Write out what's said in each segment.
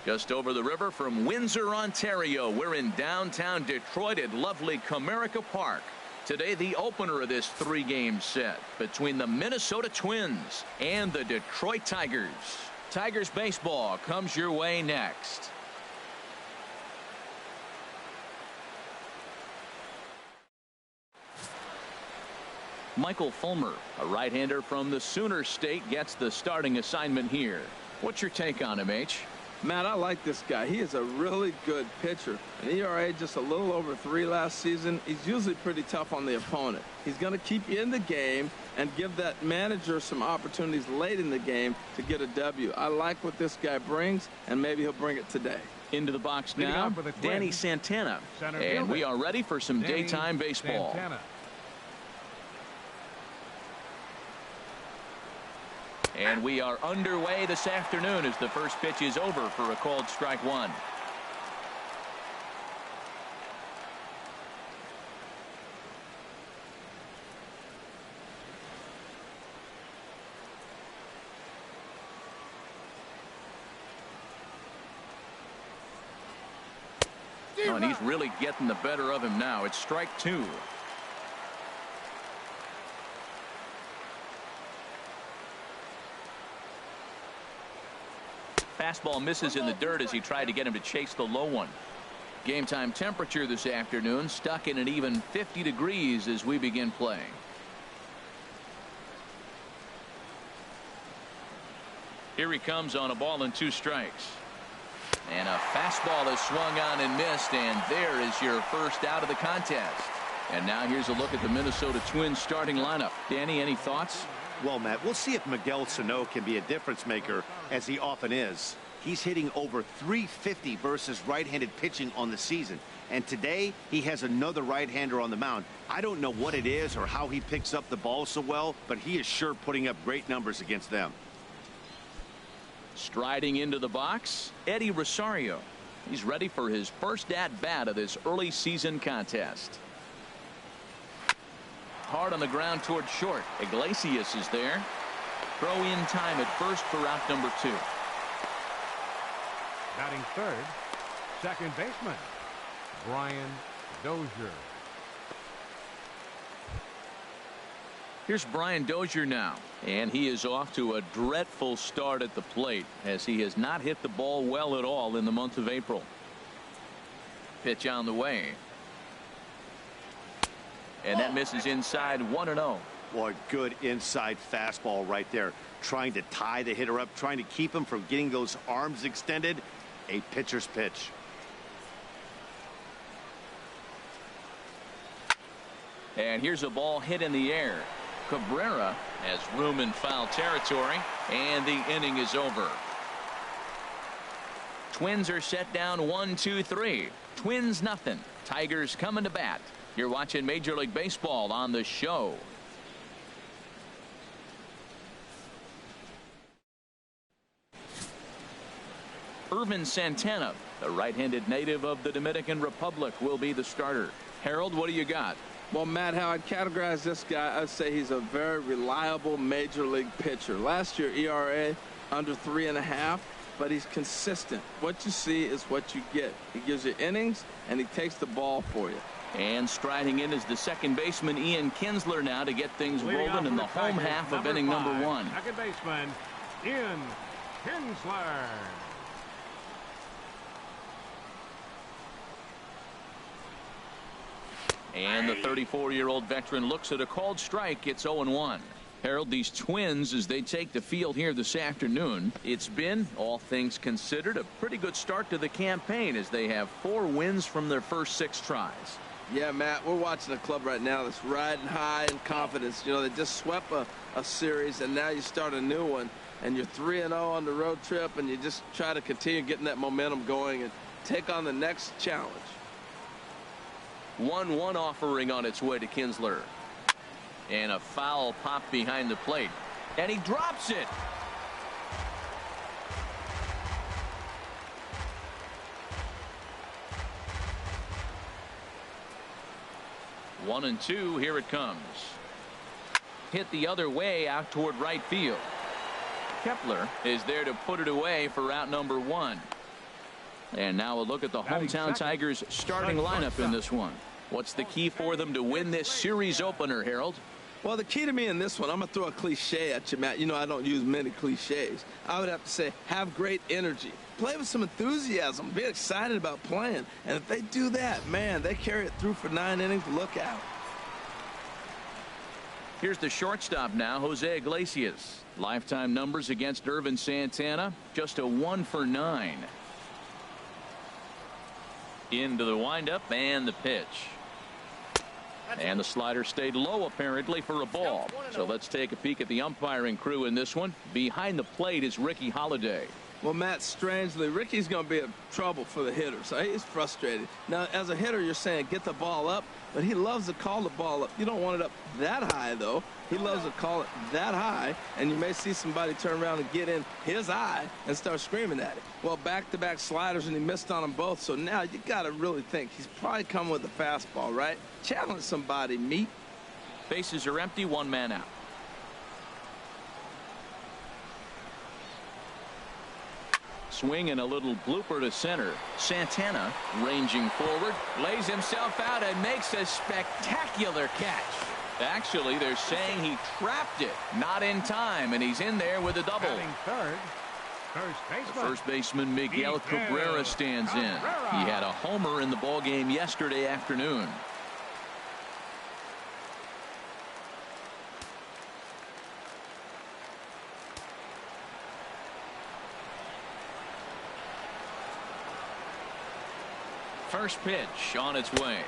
Just over the river from Windsor, Ontario, we're in downtown Detroit at lovely Comerica Park. Today, the opener of this three-game set between the Minnesota Twins and the Detroit Tigers. Tigers baseball comes your way next. Michael Fulmer, a right-hander from the Sooner State, gets the starting assignment here. What's your take on him, H? Matt, I like this guy. He is a really good pitcher. An ERA just a little over 3 last season. He's usually pretty tough on the opponent. He's going to keep you in the game and give that manager some opportunities late in the game to get a W. I like what this guy brings, and maybe he'll bring it today. Into the box now, Danny Santana. And we are ready for some daytime baseball. And we are underway this afternoon as the first pitch is over for a called strike one. Oh, and he's really getting the better of him now. It's strike two. Fastball misses in the dirt as he tried to get him to chase the low one. Game time temperature this afternoon stuck in an even 50 degrees as we begin playing. Here he comes on a ball and 2 strikes. And a fastball is swung on and missed, and there is your first out of the contest. And now here's a look at the Minnesota Twins starting lineup. Danny, any thoughts? Well, Matt, we'll see if Miguel Sano can be a difference maker, as he often is. He's hitting over .350 versus right-handed pitching on the season. And today, he has another right-hander on the mound. I don't know what it is or how he picks up the ball so well, but he is sure putting up great numbers against them. Striding into the box, Eddie Rosario. He's ready for his first at-bat of this early season contest. Hard on the ground toward short. Iglesias is there. Throw in time at first for out number 2. Batting third, second baseman, Brian Dozier. Here's Brian Dozier now, and he is off to a dreadful start at the plate as he has not hit the ball well at all in the month of April. Pitch on the way. And that misses inside 1-0. Boy, good inside fastball right there. Trying to tie the hitter up, trying to keep him from getting those arms extended. A pitcher's pitch. And here's a ball hit in the air. Cabrera has room in foul territory, and the inning is over. Twins are set down 1-2-3. Twins nothing. Tigers coming to bat. You're watching Major League Baseball on the show. Irvin Santana, the right-handed native of the Dominican Republic, will be the starter. Harold, what do you got? Well, Matt, how I'd categorize this guy, I'd say he's a very reliable major league pitcher. Last year, ERA under 3.5, but he's consistent. What you see is what you get. He gives you innings, and he takes the ball for you. And striding in is the second baseman Ian Kinsler now to get things rolling in the home half of inning number 1. Second baseman Ian Kinsler. And the 34-year-old veteran looks at a called strike. It's 0-1. Harold, these Twins, as they take the field here this afternoon, it's been, all things considered, a pretty good start to the campaign as they have 4 wins from their first 6 tries. Yeah, Matt, we're watching a club right now that's riding high in confidence. You know, they just swept a series, and now you start a new one, and you're 3-0 on the road trip, and you just try to continue getting that momentum going and take on the next challenge. 1-1 offering on its way to Kinsler. And a foul pop behind the plate. And he drops it. One and two. Here it comes. Hit the other way out toward right field. Kepler is there to put it away for out number 1. And now a look at the hometown Tigers starting lineup in this one. What's the key for them to win this series opener, Harold? Well, the key to me in this one, I'm going to throw a cliche at you, Matt. You know I don't use many cliches. I would have to say have great energy. Play with some enthusiasm. Be excited about playing. And if they do that, man, they carry it through for 9 innings. Look out. Here's the shortstop now, Jose Iglesias. Lifetime numbers against Irvin Santana, just a 1 for 9. Into the windup and the pitch. And the slider stayed low apparently for a ball. So let's take a peek at the umpiring crew in this one. Behind the plate is Ricky Holiday. Well, Matt, strangely, Ricky's going to be in trouble for the hitter, so he's frustrated. Now, as a hitter, you're saying get the ball up, but he loves to call the ball up. You don't want it up that high, though. He loves to call it that high, and you may see somebody turn around and get in his eye and start screaming at it. Well, back-to-back sliders, and he missed on them both, so now you got to really think. He's probably coming with a fastball, right? Challenge somebody, meat. Bases are empty, 1 man out. Swing and a little blooper to center. Santana ranging forward, lays himself out and makes a spectacular catch. Actually, they're saying he trapped it, not in time, and he's in there with a double. First baseman Miguel Cabrera stands in. He had a homer in the ballgame yesterday afternoon. First pitch on its way.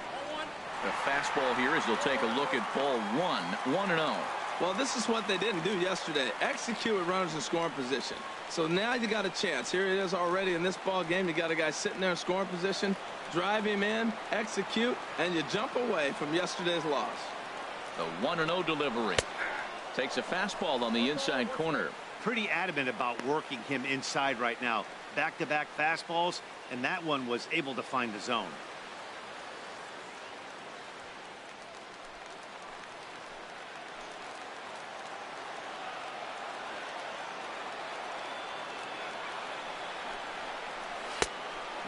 The fastball here as he'll take a look at ball 1-0. Well, this is what they didn't do yesterday. Execute with runners in scoring position. So now you got a chance. Here it is already in this ball game. You got a guy sitting there in scoring position. Drive him in, execute, and you jump away from yesterday's loss. The 1-0 delivery. Takes a fastball on the inside corner. Pretty adamant about working him inside right now. Back-to-back fastballs, and that one was able to find the zone.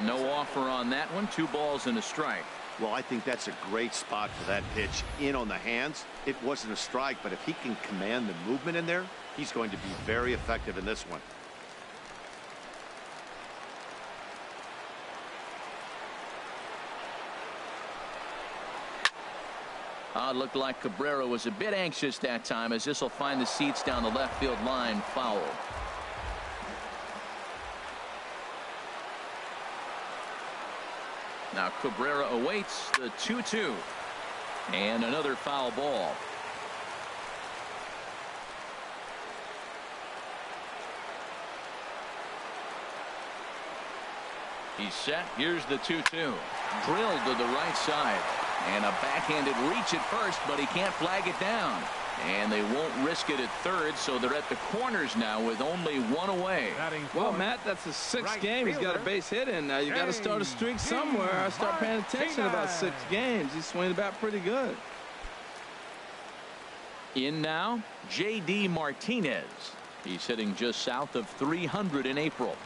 No offer on that one. 2 balls and a strike. Well, I think that's a great spot for that pitch. In on the hands. It wasn't a strike, but if he can command the movement in there, he's going to be very effective in this one. Looked like Cabrera was a bit anxious that time, as this will find the seats down the left field line foul. Now Cabrera awaits the 2-2 and another foul ball. He's set. Here's the 2-2. Drilled to the right side. And a backhanded reach at first, but he can't flag it down. And they won't risk it at third, so they're at the corners now with only 1 away. Well, Matt, that's his 6th game. He's got a base hit in now. You got to start a streak somewhere. I start paying attention about 6 games. He's swinging the bat pretty good. In now, J.D. Martinez. He's hitting just south of 300 in April.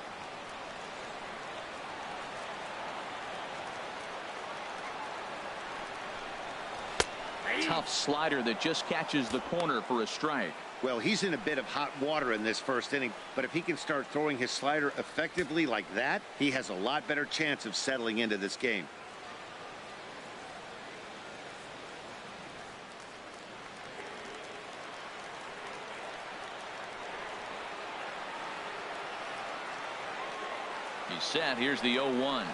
Tough slider that just catches the corner for a strike. Well, he's in a bit of hot water in this first inning, but if he can start throwing his slider effectively like that, he has a lot better chance of settling into this game. He's set. Here's the 0-1.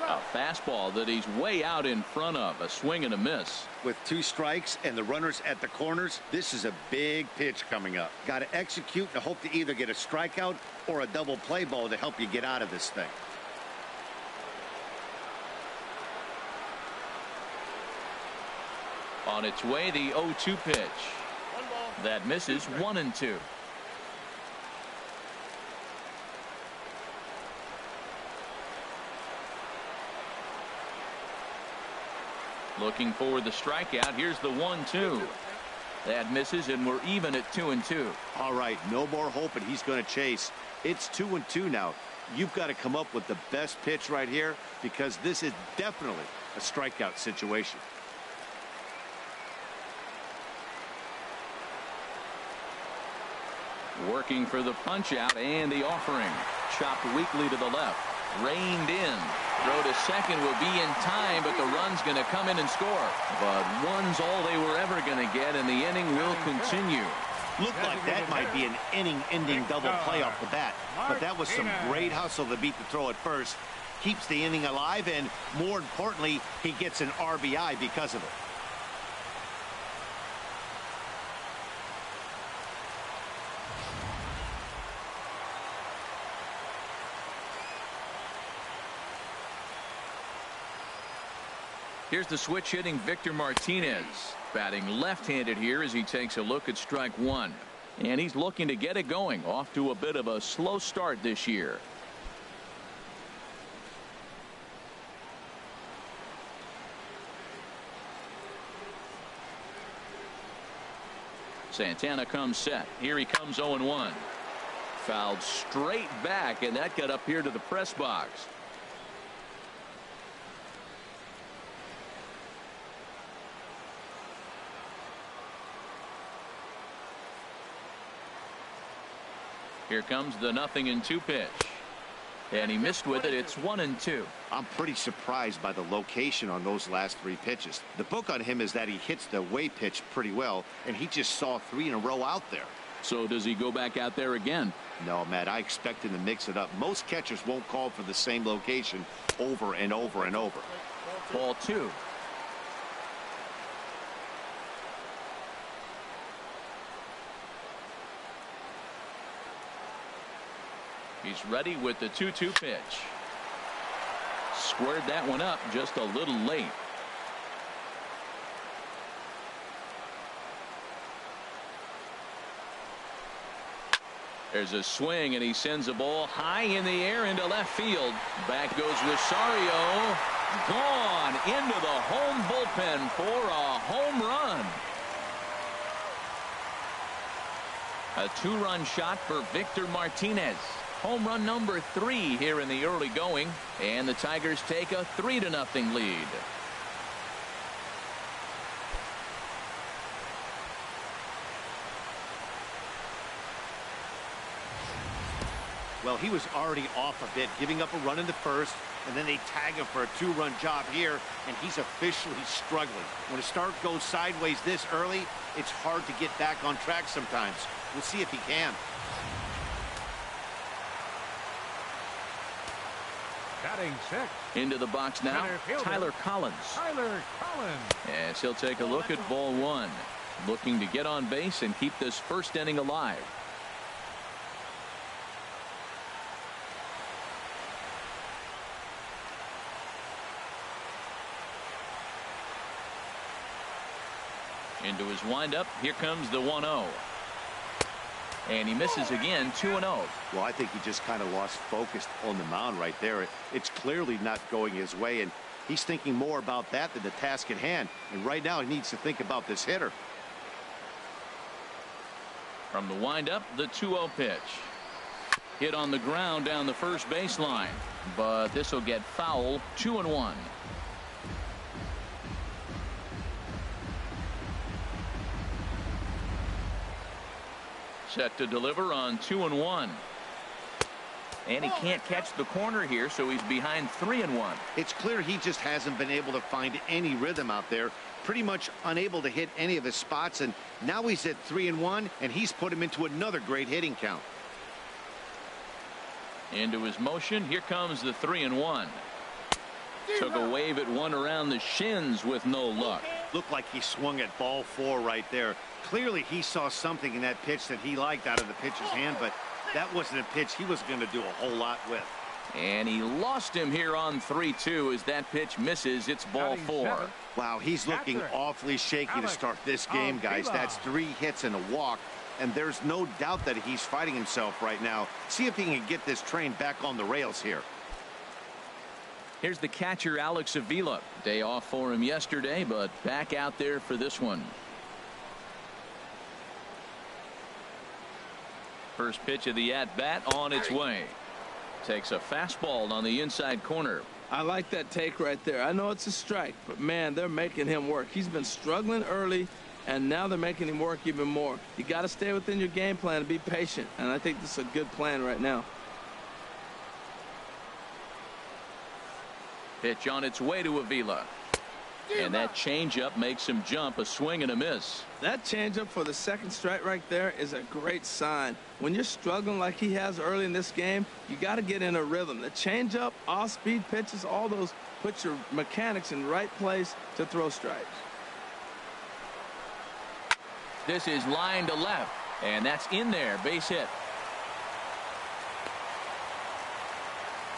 A fastball that he's way out in front of. A swing and a miss. With 2 strikes and the runners at the corners, this is a big pitch coming up. Got to execute and hope to either get a strikeout or a double play ball to help you get out of this thing. On its way, the 0-2 pitch. That misses. 1-2. Looking for the strikeout. Here's the 1-2. That misses, and we're even at 2-2. All right, no more hope, and he's going to chase. It's 2-2 now. you've got to come up with the best pitch right here, because this is definitely a strikeout situation. Working for the punch out, and the offering. Chopped weakly to the left. Reined in. Throw to second will be in time, but the run's going to come in and score. But one's all they were ever going to get, and the inning will continue. Looked like that might be an inning-ending double play off the bat, but that was some great hustle to beat the throw at first. Keeps the inning alive, and more importantly, he gets an RBI because of it. Here's the switch hitting Victor Martinez, batting left-handed here as he takes a look at strike one. And he's looking to get it going, off to a bit of a slow start this year. Santana comes set. Here he comes 0-1. Fouled straight back, and that got up here to the press box. Here comes the 0-2 pitch. And he missed with it. It's 1-2. I'm pretty surprised by the location on those last three pitches. The book on him is that he hits the away pitch pretty well, and he just saw 3 in a row out there. So does he go back out there again? No, Matt, I expect him to mix it up. Most catchers won't call for the same location over and over and over. Ball 2. He's ready with the 2-2 pitch. Squared that one up just a little late. There's a swing, and he sends a ball high in the air into left field. Back goes Rosario. Gone into the home bullpen for a home run. A 2-run shot for Victor Martinez. Home run number 3 here in the early going, and the Tigers take a 3-0 lead. Well, he was already off a bit, giving up a run in the first, and then they tag him for a 2-run job here, and he's officially struggling. When a start goes sideways this early, it's hard to get back on track sometimes. We'll see if he can. Batting 6. Into the box now, Tyler Collins. As he'll take a look at ball 1. Looking to get on base and keep this first inning alive. Into his windup. Here comes the 1-0. And he misses again, 2-0. Well, I think he just kind of lost focus on the mound right there. It's clearly not going his way, and he's thinking more about that than the task at hand. And right now he needs to think about this hitter. From the windup, the 2-0 pitch. Hit on the ground down the first baseline. But this will get foul, 2-1. Set to deliver on 2-1. And he can't catch the corner here, so he's behind 3-1. It's clear he just hasn't been able to find any rhythm out there. Pretty much unable to hit any of his spots, and now he's at 3-1, and he's put him into another great hitting count. Into his motion. Here comes the 3-1. Took a wave at one around the shins with no luck. Looked like he swung at ball 4 right there. Clearly he saw something in that pitch that he liked out of the pitcher's hand, but that wasn't a pitch he was going to do a whole lot with. And he lost him here on 3-2 as that pitch misses. It's ball 4. Wow, he's looking awfully shaky to start this game, guys. That's 3 hits and a walk, and there's no doubt that he's fighting himself right now. See if he can get this train back on the rails here. Here's the catcher, Alex Avila. Day off for him yesterday, but back out there for this one. First pitch of the at-bat on its way. Takes a fastball on the inside corner. I like that take right there. I know it's a strike, but man, they're making him work. He's been struggling early, and now they're making him work even more. You got to stay within your game plan and be patient, and I think this is a good plan right now. Pitch on its way to Avila. And that changeup makes him jump. A swing and a miss. That changeup for the second strike right there is a great sign. When you're struggling like he has early in this game, you got to get in a rhythm. The changeup, off-speed pitches, all those put your mechanics in the right place to throw strikes. This is line to left, and that's in there. Base hit.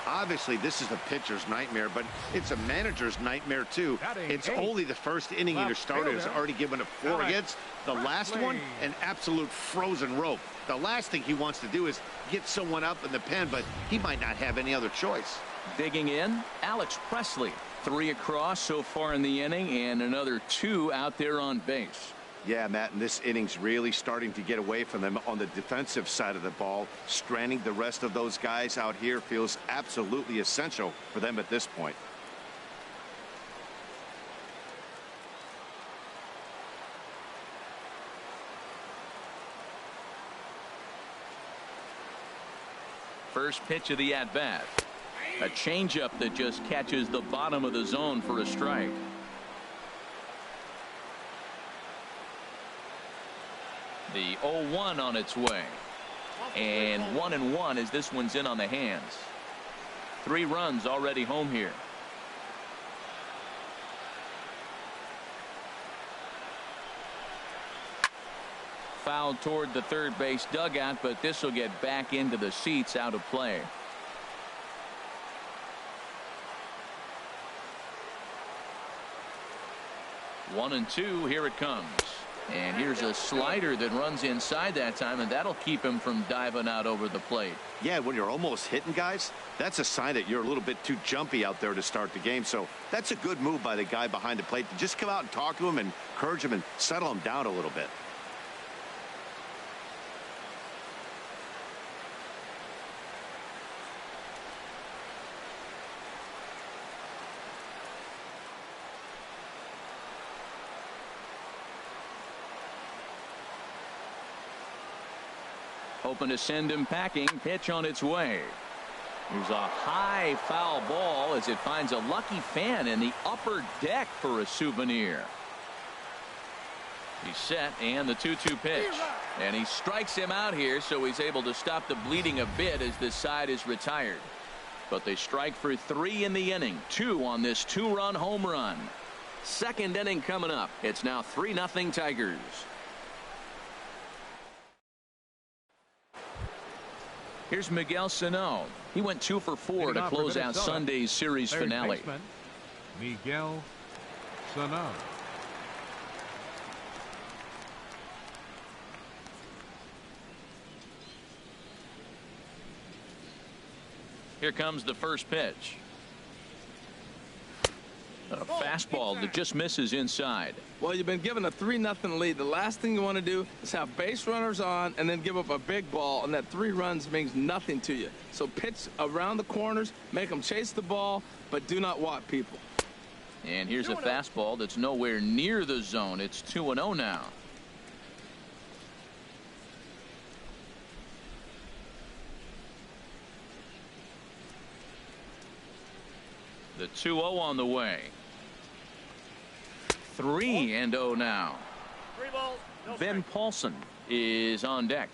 Obviously, this is a pitcher's nightmare, but it's a manager's nightmare, too. It's only the first inning, and your starter has already given up 4 hits. The last one, an absolute frozen rope. The last thing he wants to do is get someone up in the pen, but he might not have any other choice. Digging in, Alex Presley. 3 across so far in the inning, and another 2 out there on base. Yeah, Matt, and this inning's really starting to get away from them on the defensive side of the ball. Stranding the rest of those guys out here feels absolutely essential for them at this point. First pitch of the at-bat. A changeup that just catches the bottom of the zone for a strike. The 0-1 on its way. And 1-1 as this one's in on the hands. 3 runs already home here. Fouled toward the third base dugout, but this will get back into the seats, out of play. One and 2, here it comes. And here's a slider that runs inside that time, and that'll keep him from diving out over the plate. Yeah, when you're almost hitting guys, that's a sign that you're a little bit too jumpy out there to start the game. So that's a good move by the guy behind the plate to just come out and talk to him and encourage him and settle him down a little bit. Hoping to send him packing. Pitch on its way. There's a high foul ball as it finds a lucky fan in the upper deck for a souvenir. He's set, and the 2-2 pitch. And he strikes him out here, so he's able to stop the bleeding a bit as this side is retired. But they strike for 3 in the inning. 2 on this 2-run home run. Second inning coming up. It's now 3-0 Tigers. Here's Miguel Sano. He went 2 for 4 to close out Sunday's series finale. Miguel Sano. Here comes the first pitch. A fastball that just misses inside. Well, you've been given a 3-0 lead. The last thing you want to do is have base runners on and then give up a big ball, and that 3 runs means nothing to you. So pitch around the corners, make them chase the ball, but do not walk people. And here's a fastball that's nowhere near the zone. It's 2-0 now. The 2-0 on the way. 3-0 now. Ben Paulson is on deck.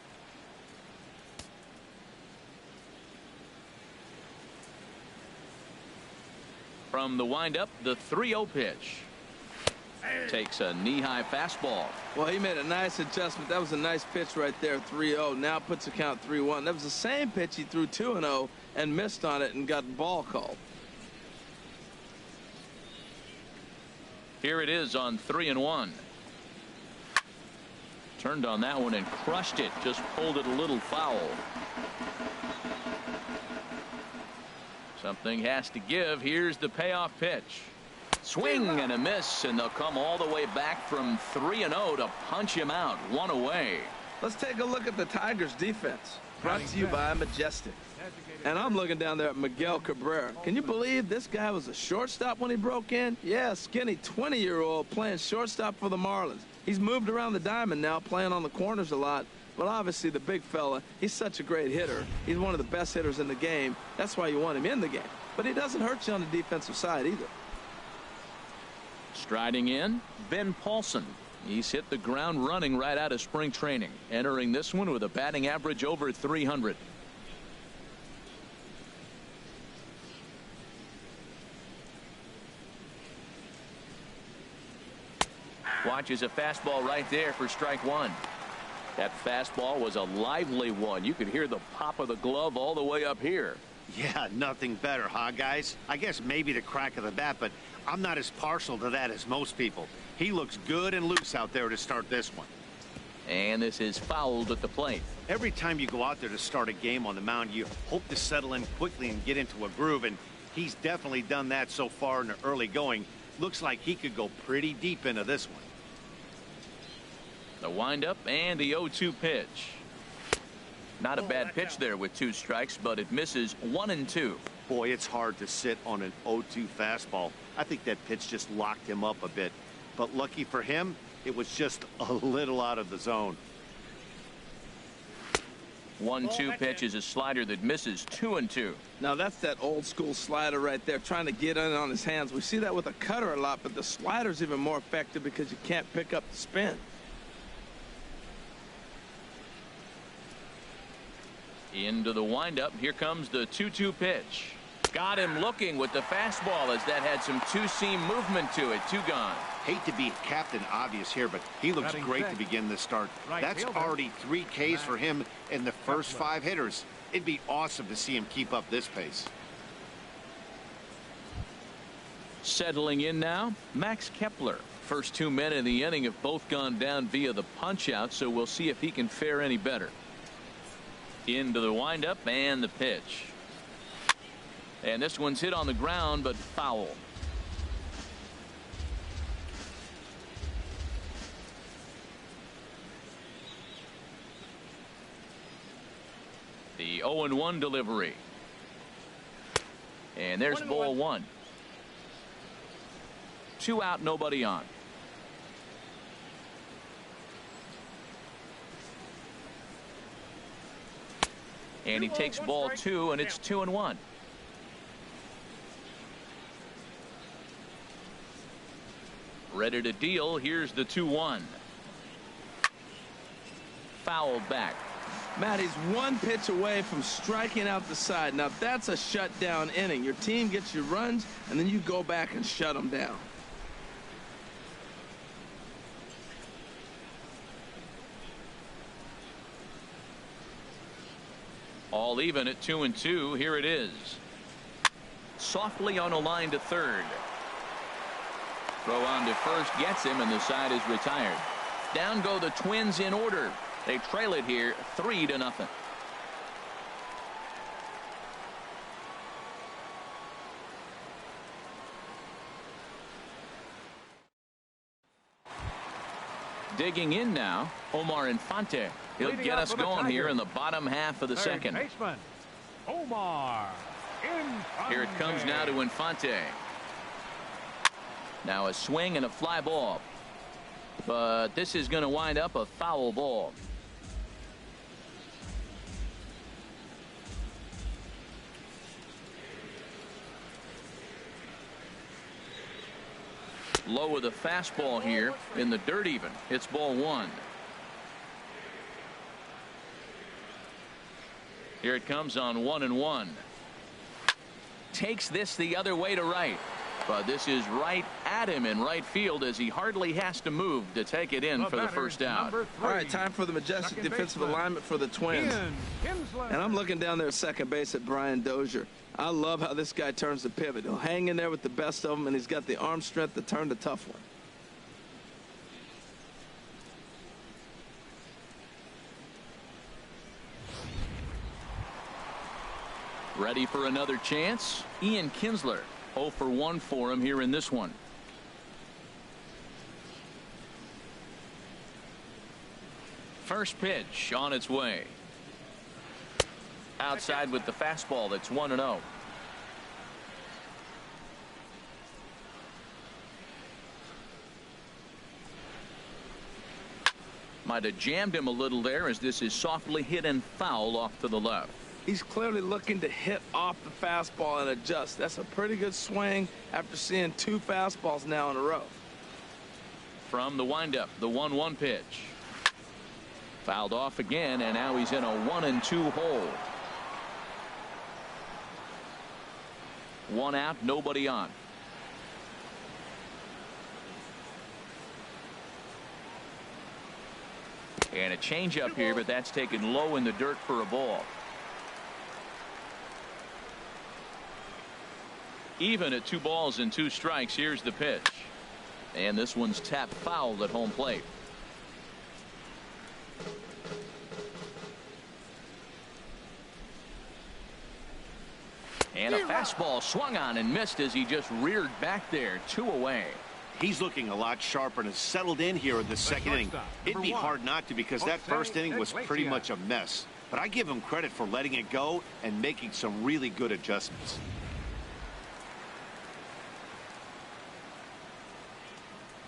From the windup, the 3-0 pitch. Takes a knee-high fastball. Well, he made a nice adjustment. That was a nice pitch right there, 3-0. Now puts the count 3-1. That was the same pitch he threw 2-0 and missed on it and got the ball called. Here it is on 3-1. Turned on that one and crushed it. Just pulled it a little foul. Something has to give. Here's the payoff pitch. Swing and a miss, and they'll come all the way back from 3-0 to punch him out. 1 away. Let's take a look at the Tigers defense. Brought to you by Majestic. And I'm looking down there at Miguel Cabrera. Can you believe this guy was a shortstop when he broke in? Yeah, skinny 20-year-old playing shortstop for the Marlins. He's moved around the diamond now, playing on the corners a lot. But obviously the big fella, he's such a great hitter. He's one of the best hitters in the game. That's why you want him in the game. But he doesn't hurt you on the defensive side either. Striding in, Ben Paulson. He's hit the ground running right out of spring training, entering this one with a batting average over 300. Watches a fastball right there for strike one. That fastball was a lively one. You could hear the pop of the glove all the way up here. Yeah, nothing better, huh, guys? I guess maybe the crack of the bat, but I'm not as partial to that as most people. He looks good and loose out there to start this one. And this is fouled at the plate. Every time you go out there to start a game on the mound, you hope to settle in quickly and get into a groove, and he's definitely done that so far in the early going. Looks like he could go pretty deep into this one. The windup and the 0-2 pitch. Not a bad pitch there with 2 strikes, but it misses 1 and 2. Boy, it's hard to sit on an 0-2 fastball. I think that pitch just locked him up a bit. But lucky for him, it was just a little out of the zone. 1-2 pitch is a slider that misses 2 and 2. Now that's that old school slider right there, trying to get in on his hands. We see that with a cutter a lot, but the slider's even more effective because you can't pick up the spin. Into the windup. Here comes the 2-2 pitch. Got him looking with the fastball as that had some two-seam movement to it. 2 gone. Hate to be Captain Obvious here, but he looks great to begin this start. That's already 3 Ks for him in the first 5 hitters. It'd be awesome to see him keep up this pace. Settling in now, Max Kepler. First 2 men in the inning have both gone down via the punch-out, so we'll see if he can fare any better. Into the windup and the pitch. And this one's hit on the ground, but foul. The 0-1 delivery. And there's ball 1. 2 out, nobody on. And he takes ball 2, and it's 2-1. Ready to deal. Here's the 2-1. Fouled back. Matt, he's 1 pitch away from striking out the side. Now that's a shutdown inning. Your team gets your runs, and then you go back and shut them down. All even at 2 and 2. Here it is. Softly on a line to third. Throw on to first gets him, and the side is retired. Down go the Twins in order. They trail it here 3-0. Digging in now, Omar Infante. He'll get us going here in the bottom half of the second. Baseman, Omar Infante. Here it comes now to Infante. Now a swing and a fly ball. But this is going to wind up a foul ball. Low with a fastball here in the dirt even. It's ball 1. Here it comes on 1-1. Takes this the other way to right. But this is right at him in right field as he hardly has to move to take it in for the first out. All right, time for the majestic defensive alignment for the Twins. And I'm looking down there at second base at Brian Dozier. I love how this guy turns the pivot. He'll hang in there with the best of them, and he's got the arm strength to turn the tough one. Ready for another chance? Ian Kinsler. 0 for 1 for him here in this one. First pitch on its way. Outside with the fastball. That's 1-0. Might have jammed him a little there as this is softly hit and foul off to the left. He's clearly looking to hit off the fastball and adjust. That's a pretty good swing after seeing 2 fastballs now in a row. From the windup, the 1-1 pitch. Fouled off again, and now he's in a 1-2 hole. 1 out, nobody on. And a changeup here, but that's taken low in the dirt for a ball. Even at 2 balls and 2 strikes. Here's the pitch. And this one's tapped foul at home plate. And a fastball swung on and missed as he just reared back there. 2 away. He's looking a lot sharper and has settled in here in the second inning. It'd be hard not to because that first inning was pretty much a mess. But I give him credit for letting it go and making some really good adjustments.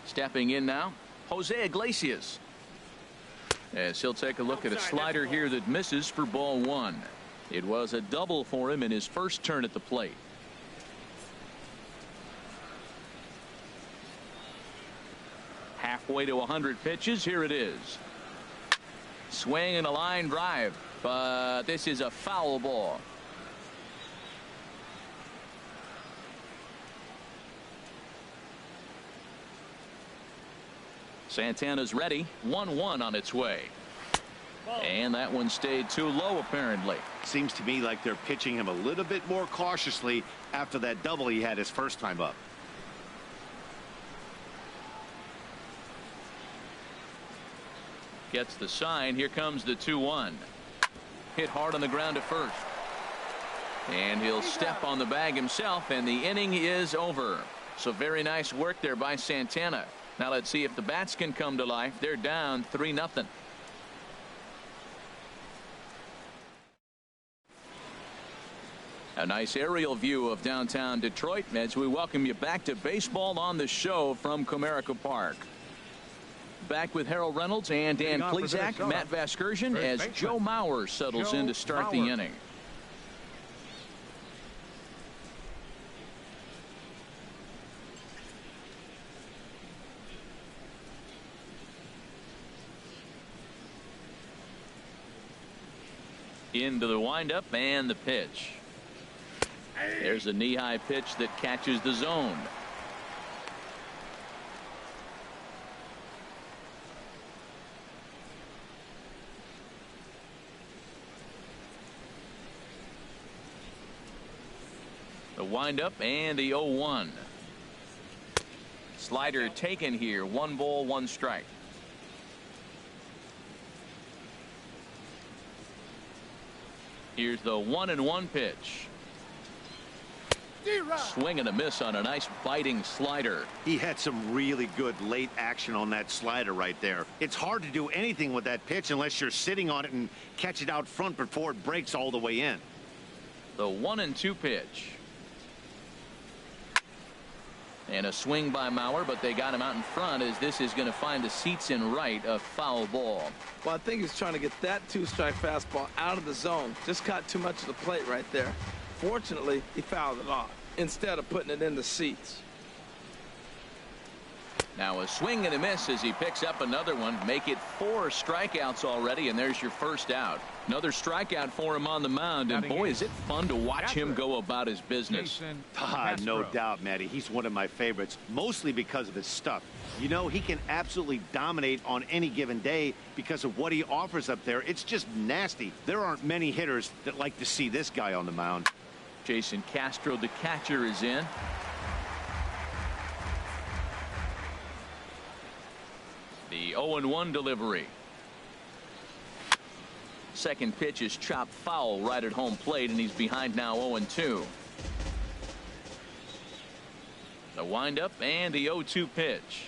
Stepping in now, Jose Iglesias. As he'll take a look at a slider here that misses for ball 1. It was a double for him in his first turn at the plate. Halfway to 100 pitches. Here it is. Swing and a line drive, but this is a foul ball. Santana's ready. 1-1 on its way. And that one stayed too low apparently. Seems to me like they're pitching him a little bit more cautiously after that double he had his first time up. Gets the sign. Here comes the 2-1. Hit hard on the ground to first. And he'll step on the bag himself, and the inning is over. So very nice work there by Santana. Now let's see if the bats can come to life. They're down 3-0. A nice aerial view of downtown Detroit as we welcome you back to Baseball on the Show from Comerica Park. Back with Harold Reynolds and Dan Plesac, Matt Vasgersian as Joe Mauer settles in to start the inning. Into the windup and the pitch. There's a knee-high pitch that catches the zone. The windup and the 0-1. Slider taken here. 1 ball, 1 strike. Here's the 1-1 pitch. Swing and a miss on a nice biting slider. He had some really good late action on that slider right there. It's hard to do anything with that pitch unless you're sitting on it and catch it out front before it breaks all the way in. The 1-2 pitch. And a swing by Mauer, but they got him out in front as this is going to find the seats in right. A foul ball. Well, I think he's trying to get that 2-strike fastball out of the zone. Just caught too much of the plate right there. Fortunately, he fouled it off instead of putting it in the seats. Now a swing and a miss as he picks up another one. Make it 4 strikeouts already, and there's your first out. Another strikeout for him on the mound, and boy, is it fun to watch him go about his business. No doubt, Matty. He's one of my favorites, mostly because of his stuff. You know, he can absolutely dominate on any given day because of what he offers up there. It's just nasty. There aren't many hitters that like to see this guy on the mound. Jason Castro, the catcher, is in. The 0-1 delivery. Second pitch is chopped foul right at home plate, and he's behind now 0-2. The windup and the 0-2 pitch.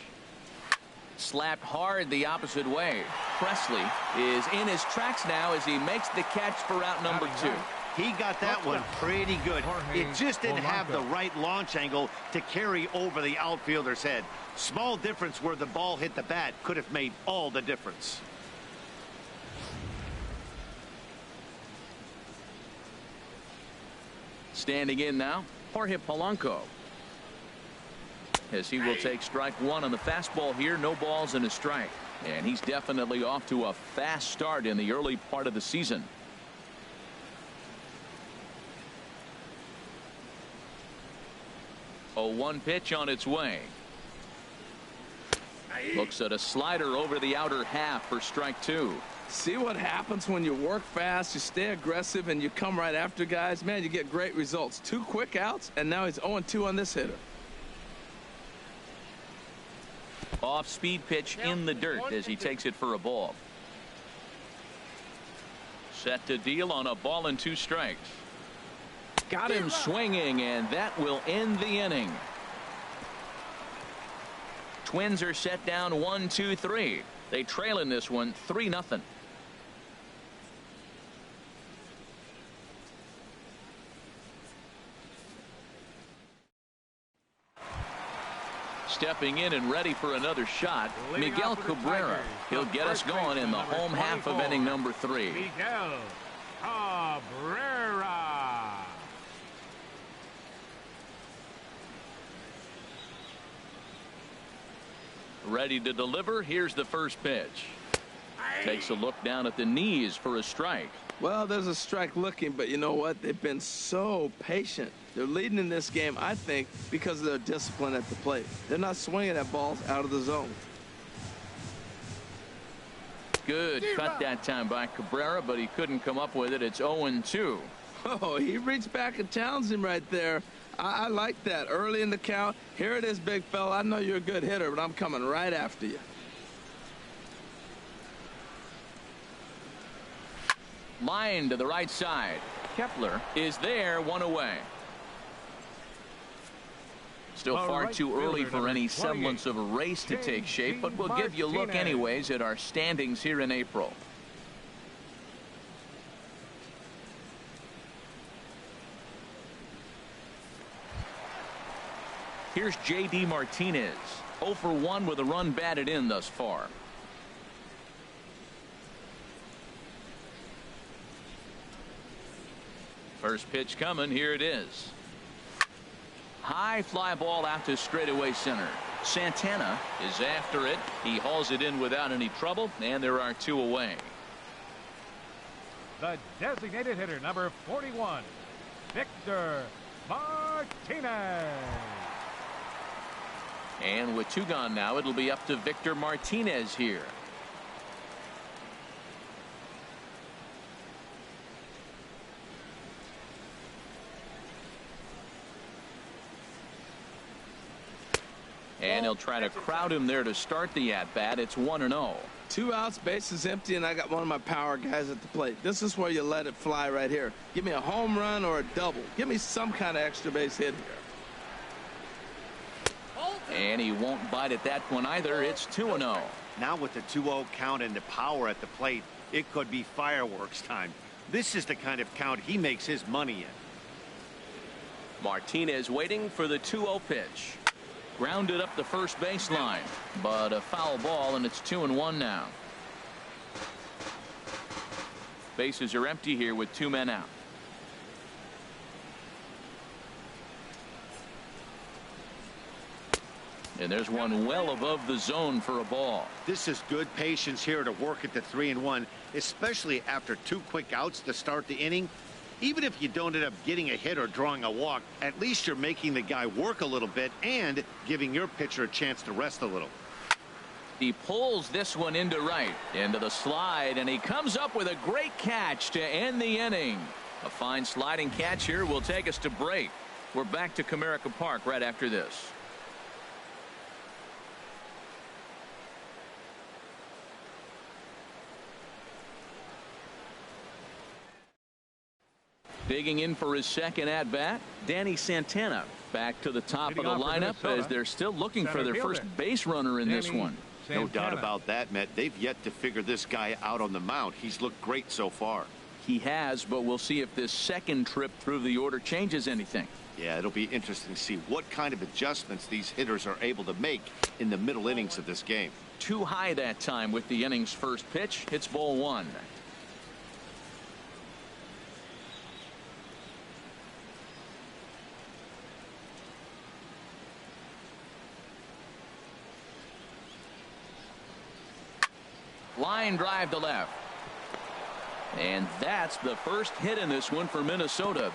Slapped hard the opposite way. Presley is in his tracks now as he makes the catch for out number 2. He got that one pretty good. It just didn't have the right launch angle to carry over the outfielder's head. Small difference where the ball hit the bat could have made all the difference. Standing in now, Jorge Polanco. As he will take strike one on the fastball here. No balls and a strike. And he's definitely off to a fast start in the early part of the season. 0-1 pitch on its way. Looks at a slider over the outer half for strike two. See what happens when you work fast, you stay aggressive, and you come right after guys? Man, you get great results. 2 quick outs, and now he's 0-2 on this hitter. Off-speed pitch in the dirt as he takes it for a ball. Set to deal on a ball and 2 strikes. Got him swinging, and that will end the inning. Twins are set down 1-2-3. They trail in this one 3-0. Stepping in and ready for another shot, Miguel Cabrera. He'll get us going in the home half of inning number 3. Miguel Cabrera. Ready to deliver. Here's the first pitch. Takes a look down at the knees for a strike. Well, there's a strike looking, but you know what? They've been so patient. They're leading in this game, I think, because of their discipline at the plate. They're not swinging at balls out of the zone. Good cut that time by Cabrera, but he couldn't come up with it. It's 0-2. Oh, he reached back and challenged him right there. I like that. Early in the count. Here it is, big fella. I know you're a good hitter, but I'm coming right after you. Line to the right side. Kepler is there, 1 away. Still far too early for any semblance of a race to take shape, but we'll give you a look anyways at our standings here in April. Here's J.D. Martinez, 0 for 1 with a run batted in thus far. First pitch coming. Here it is. High fly ball out to straightaway center. Santana is after it. He hauls it in without any trouble, and there are 2 away. The designated hitter, number 41, Victor Martinez. And with 2 gone now, it'll be up to Victor Martinez here. And he'll try to crowd him there to start the at-bat. It's 1-0. 2 outs, bases empty, and I got one of my power guys at the plate. This is where you let it fly right here. Give me a home run or a double. Give me some kind of extra base hit here. And he won't bite at that one either. It's 2-0. Now with the 2-0 count and the power at the plate, it could be fireworks time. This is the kind of count he makes his money in. Martinez waiting for the 2-0 pitch. Grounded up the first baseline, but a foul ball, and it's 2-1 now. Bases are empty here with 2 men out. And there's one well above the zone for a ball. This is good patience here to work at the 3-1, especially after 2 quick outs to start the inning. Even if you don't end up getting a hit or drawing a walk, at least you're making the guy work a little bit and giving your pitcher a chance to rest a little. He pulls this one into right, into the slide, and he comes up with a great catch to end the inning. A fine sliding catch here will take us to break. We're back to Comerica Park right after this. Digging in for his second at-bat, Danny Santana back to the top of the lineup as they're still looking for their first base runner in this one. No doubt about that, Matt. They've yet to figure this guy out on the mound. He's looked great so far. He has, but we'll see if this second trip through the order changes anything. Yeah, it'll be interesting to see what kind of adjustments these hitters are able to make in the middle innings of this game. Too high that time with the inning's first pitch. Hits ball one. Line drive to left. And that's the first hit in this one for Minnesota.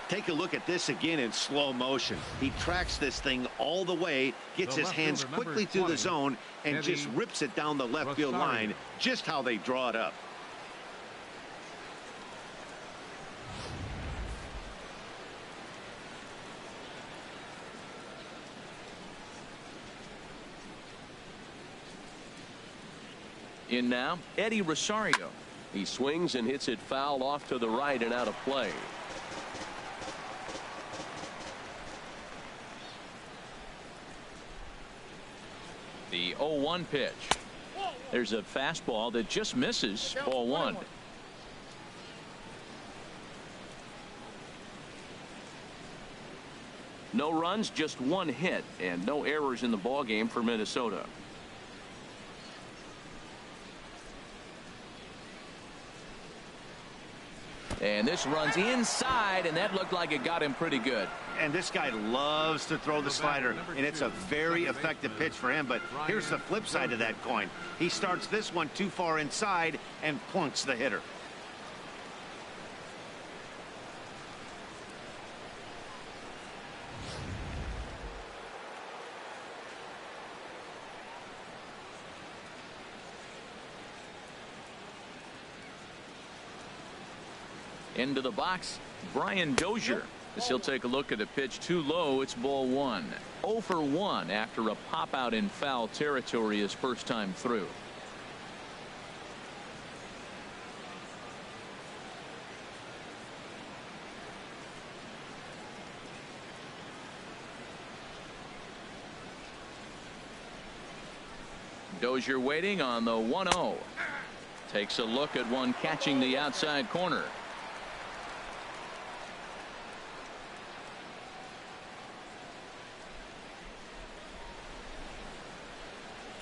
Take a look at this again in slow motion. He tracks this thing all the way, gets his hands quickly through the zone, and just rips it down the left field line, just how they draw it up. In now, Eddie Rosario. He swings and hits it foul off to the right and out of play. The 0-1 pitch. There's a fastball that just misses. Ball one. No runs, just one hit, and no errors in the ball game for Minnesota. And this runs inside, and that looked like it got him pretty good. And this guy loves to throw the slider, and it's a very effective pitch for him. But here's the flip side of that coin. He starts this one too far inside and plunks the hitter. Into the box, Brian Dozier. As he'll take a look at a pitch too low. It's ball one. 0 for 1 after a pop out in foul territory his first time through. Dozier waiting on the 1-0. Takes a look at one catching the outside corner.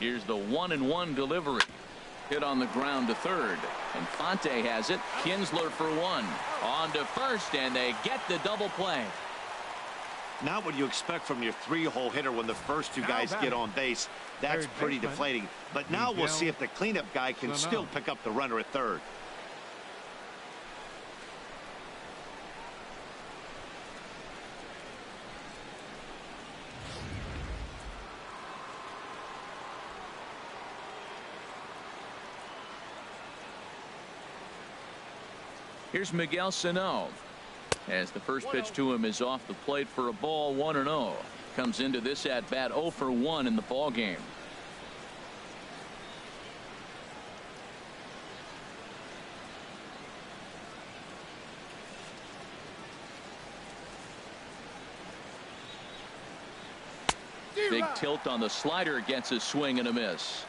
Here's the 1-1 delivery. Hit on the ground to third. Infante has it. Kinsler for one. On to first, and they get the double play. Not what you expect from your three-hole hitter when the first two guys get on base. That's pretty deflating. But now we'll see if the cleanup guy can still pick up the runner at third. Here's Miguel Sano. As the first pitch to him is off the plate for a ball, 1-0. Comes into this at bat 0 for 1 in the ball game. Big tilt on the slider, gets a swing and a miss.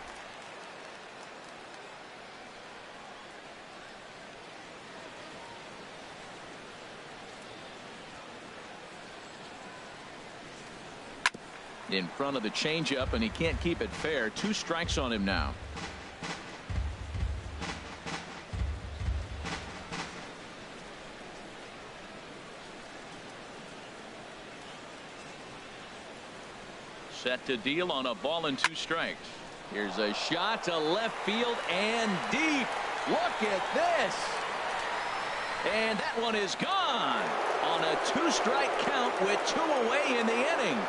In front of the changeup, and he can't keep it fair. 2 strikes on him now. Set to deal on a ball and 2 strikes. Here's a shot to left field and deep. Look at this. And that one is gone on a 2-strike count with 2 away in the inning.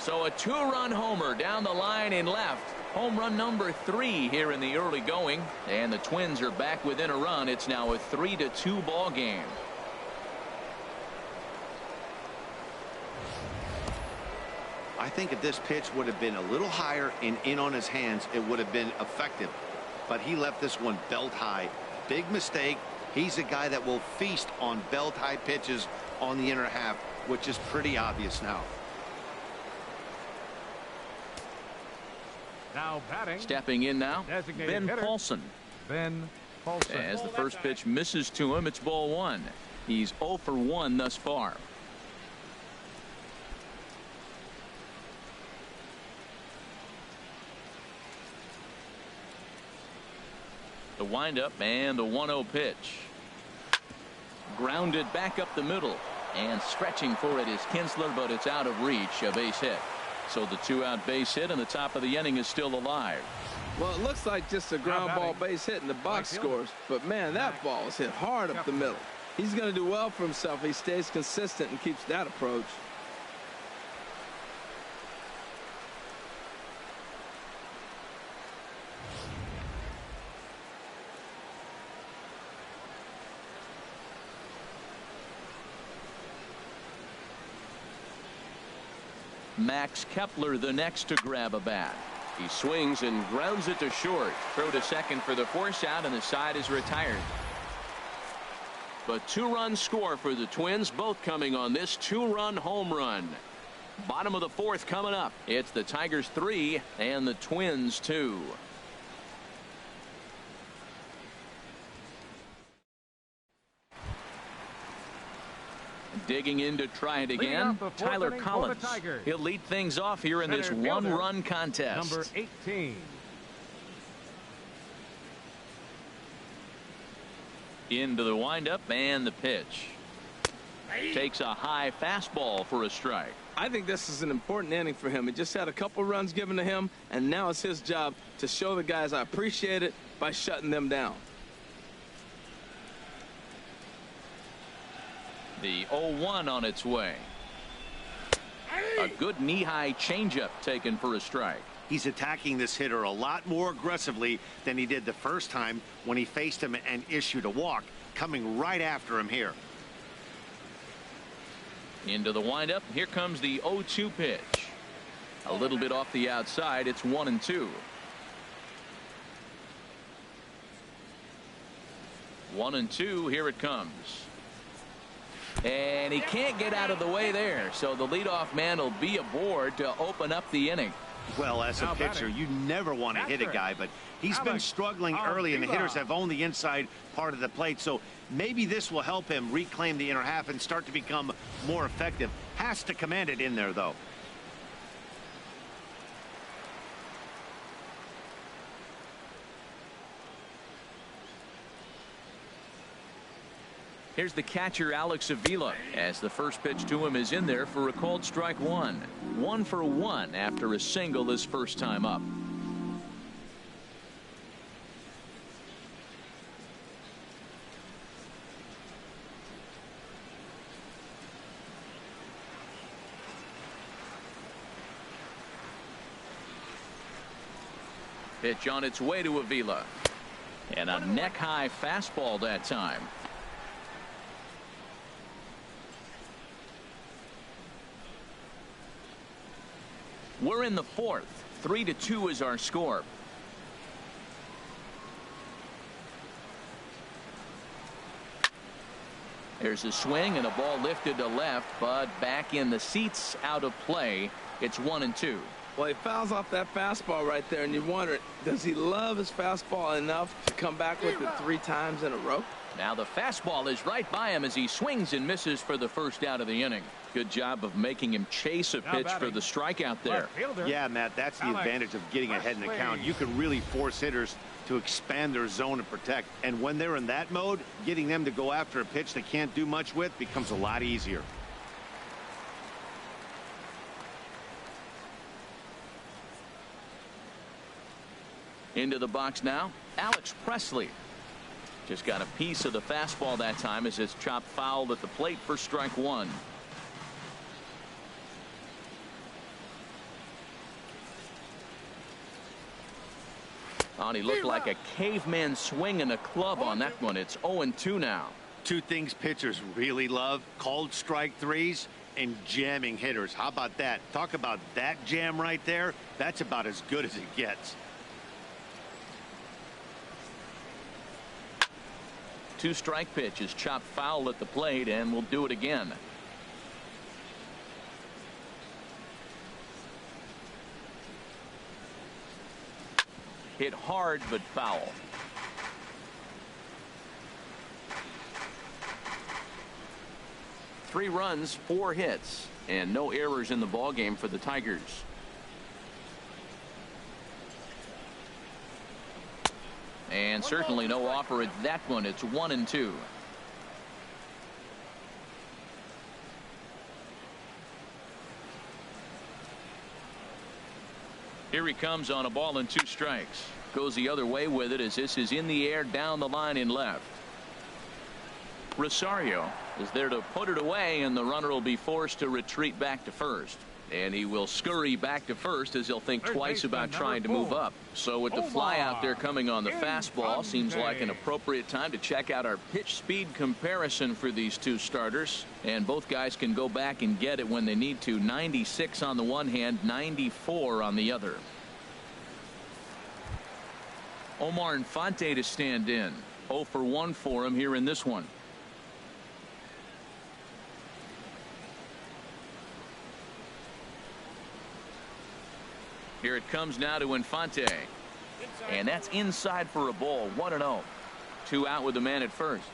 So a 2-run homer down the line in left. Home run number 3 here in the early going. And the Twins are back within a run. It's now a 3-2 ball game. I think if this pitch would have been a little higher and in on his hands, it would have been effective. But he left this one belt high. Big mistake. He's a guy that will feast on belt high pitches on the inner half, which is pretty obvious now. Now batting. Stepping in now, Designated Ben hitter. Paulson. Ben Paulson. As the first pitch misses to him, it's ball 1. He's 0 for 1 thus far. The windup and the 1-0 pitch. Grounded back up the middle, and stretching for it is Kinsler, but it's out of reach. A base hit. So the 2-out base hit, and the top of the inning is still alive. Well, it looks like just a ground ball base hit in the box scores, but man, that ball is hit hard up the middle. He's going to do well for himself. He stays consistent and keeps that approach. Max Kepler the next to grab a bat. He swings and grounds it to short. Throw to second for the force out, and the side is retired. But 2-run score for the Twins, both coming on this 2-run home run. Bottom of the 4th coming up. It's the Tigers 3 and the Twins 2. Digging in to try it again, Tyler Collins. He'll lead things off here in this 1-run contest. Number 18. Into the windup and the pitch. Takes a high fastball for a strike. I think this is an important inning for him. He just had a couple runs given to him, and now it's his job to show the guys I appreciate it by shutting them down. The 0-1 on its way. A good knee-high changeup taken for a strike. He's attacking this hitter a lot more aggressively than he did the first time when he faced him and issued a walk, coming right after him here. Into the windup. Here comes the 0-2 pitch. A little bit off the outside. It's 1-2. 1-2. Here it comes. And he can't get out of the way there. So the leadoff man will be aboard to open up the inning. Well, as a pitcher, you never want to hit a guy, but he's been struggling early, and the hitters have owned the inside part of the plate. So maybe this will help him reclaim the inner half and start to become more effective. Has to command it in there, though. Here's the catcher, Alex Avila, as the first pitch to him is in there for a called strike 1. 1 for 1 after a single his first time up. Pitch on its way to Avila. And a neck-high fastball that time. We're in the 4th. 3-2 is our score. There's a swing and a ball lifted to left, but back in the seats, out of play. It's 1-2. Well, he fouls off that fastball right there, and you wonder, does he love his fastball enough to come back with it 3 times in a row? Now the fastball is right by him as he swings and misses for the first out of the inning. Good job of making him chase a pitch for the strikeout there. Yeah, Matt, that's the advantage of getting ahead in the count. You can really force hitters to expand their zone and protect. And when they're in that mode, getting them to go after a pitch they can't do much with becomes a lot easier. Into the box now, Alex Presley. Just got a piece of the fastball that time as it's chopped foul at the plate for strike 1. He looked like a caveman swinging a club on that one. It's 0-2 now. 2 things pitchers really love: called strike 3s and jamming hitters. How about that? Talk about that jam right there. That's about as good as it gets. 2-strike pitch is chopped foul at the plate, and we'll do it again. Hit hard but foul. Three runs, 4 hits, and no errors in the ballgame for the Tigers. And certainly no offer at that one. It's 1-2. Here he comes on a ball and 2 strikes. Goes the other way with it as this is in the air down the line in left. Rosario is there to put it away, and the runner will be forced to retreat back to first. And he will scurry back to first as he'll think twice about trying to move up. So with the fly out there coming on the fastball, seems like an appropriate time to check out our pitch speed comparison for these two starters. And both guys can go back and get it when they need to. 96 on the one hand, 94 on the other. Omar Infante to stand in. 0 for 1 for him here in this one. Here it comes now to Infante. And that's inside for a ball. 1-0. 2 out with the man at first.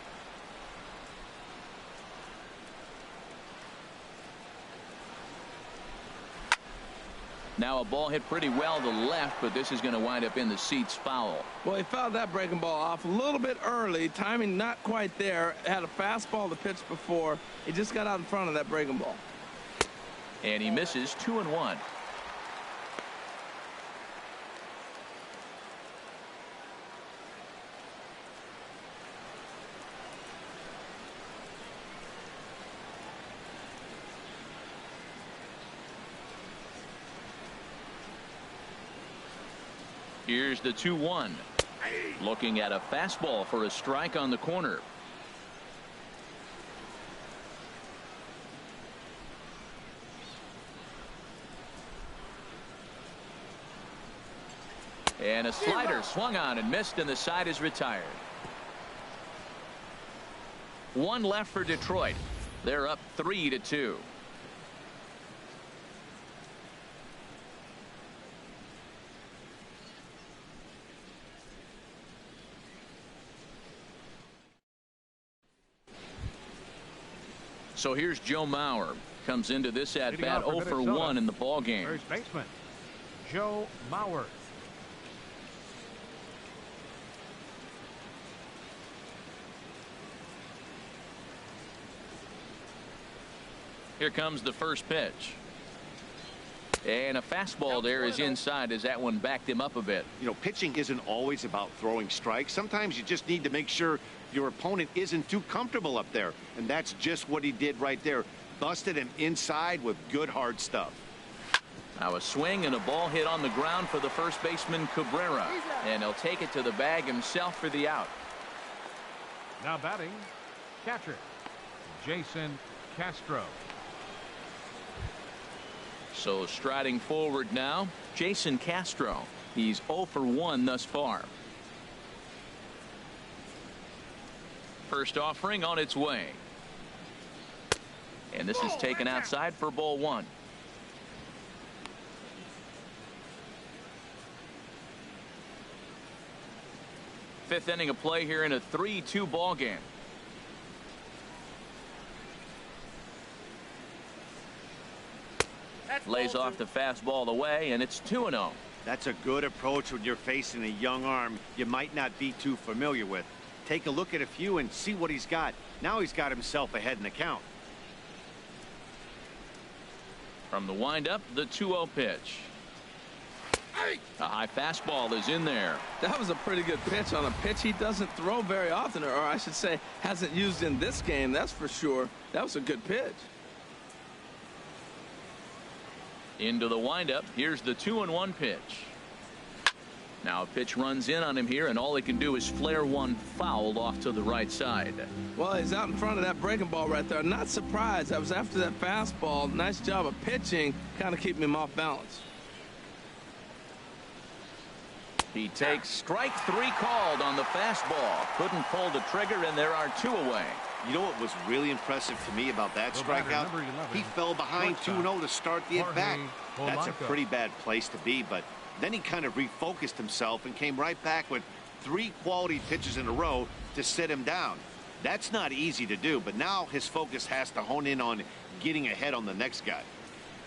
Now a ball hit pretty well to left, but this is going to wind up in the seats foul. Well, he fouled that breaking ball off a little bit early. Timing not quite there. Had a fastball to pitch before. He just got out in front of that breaking ball. And he misses 2-1. Here's the 2-1. Looking at a fastball for a strike on the corner. And a slider swung on and missed, and the side is retired. 1 left for Detroit. They're up 3-2. So here's Joe Mauer. Comes into this at bat 0 for 1 in the ball game. First baseman Joe Mauer. Here comes the first pitch. And a fastball there is inside as that one backed him up a bit. You know, pitching isn't always about throwing strikes. Sometimes you just need to make sure your opponent isn't too comfortable up there. And that's just what he did right there. Busted him inside with good hard stuff. Now a swing and a ball hit on the ground for the first baseman Cabrera. And he'll take it to the bag himself for the out. Now batting, catcher Jason Castro. So striding forward now, Jason Castro. He's 0 for 1 thus far. First offering on its way. And this is taken outside for ball 1. Fifth inning of play here in a 3-2 ball game. Lays off the fastball away, and it's 2-0. That's a good approach when you're facing a young arm you might not be too familiar with. Take a look at a few and see what he's got. Now he's got himself ahead in the count. From the windup, the 2-0 pitch. A high fastball is in there. That was a pretty good pitch on a pitch he doesn't throw very often, or I should say hasn't used in this game, that's for sure. That was a good pitch. Into the windup. Here's the 2-1 pitch. Now a pitch runs in on him here, and all he can do is flare one foul off to the right side. Well, he's out in front of that breaking ball right there. Not surprised. I was after that fastball. Nice job of pitching, kind of keeping him off balance. He takes strike 3 called on the fastball. Couldn't pull the trigger, and there are 2 away. You know what was really impressive to me about that strikeout? He fell behind 2-0 to start the at-bat. That's a pretty bad place to be, but Then he kind of refocused himself and came right back with 3 quality pitches in a row to sit him down. That's not easy to do, but now his focus has to hone in on getting ahead on the next guy.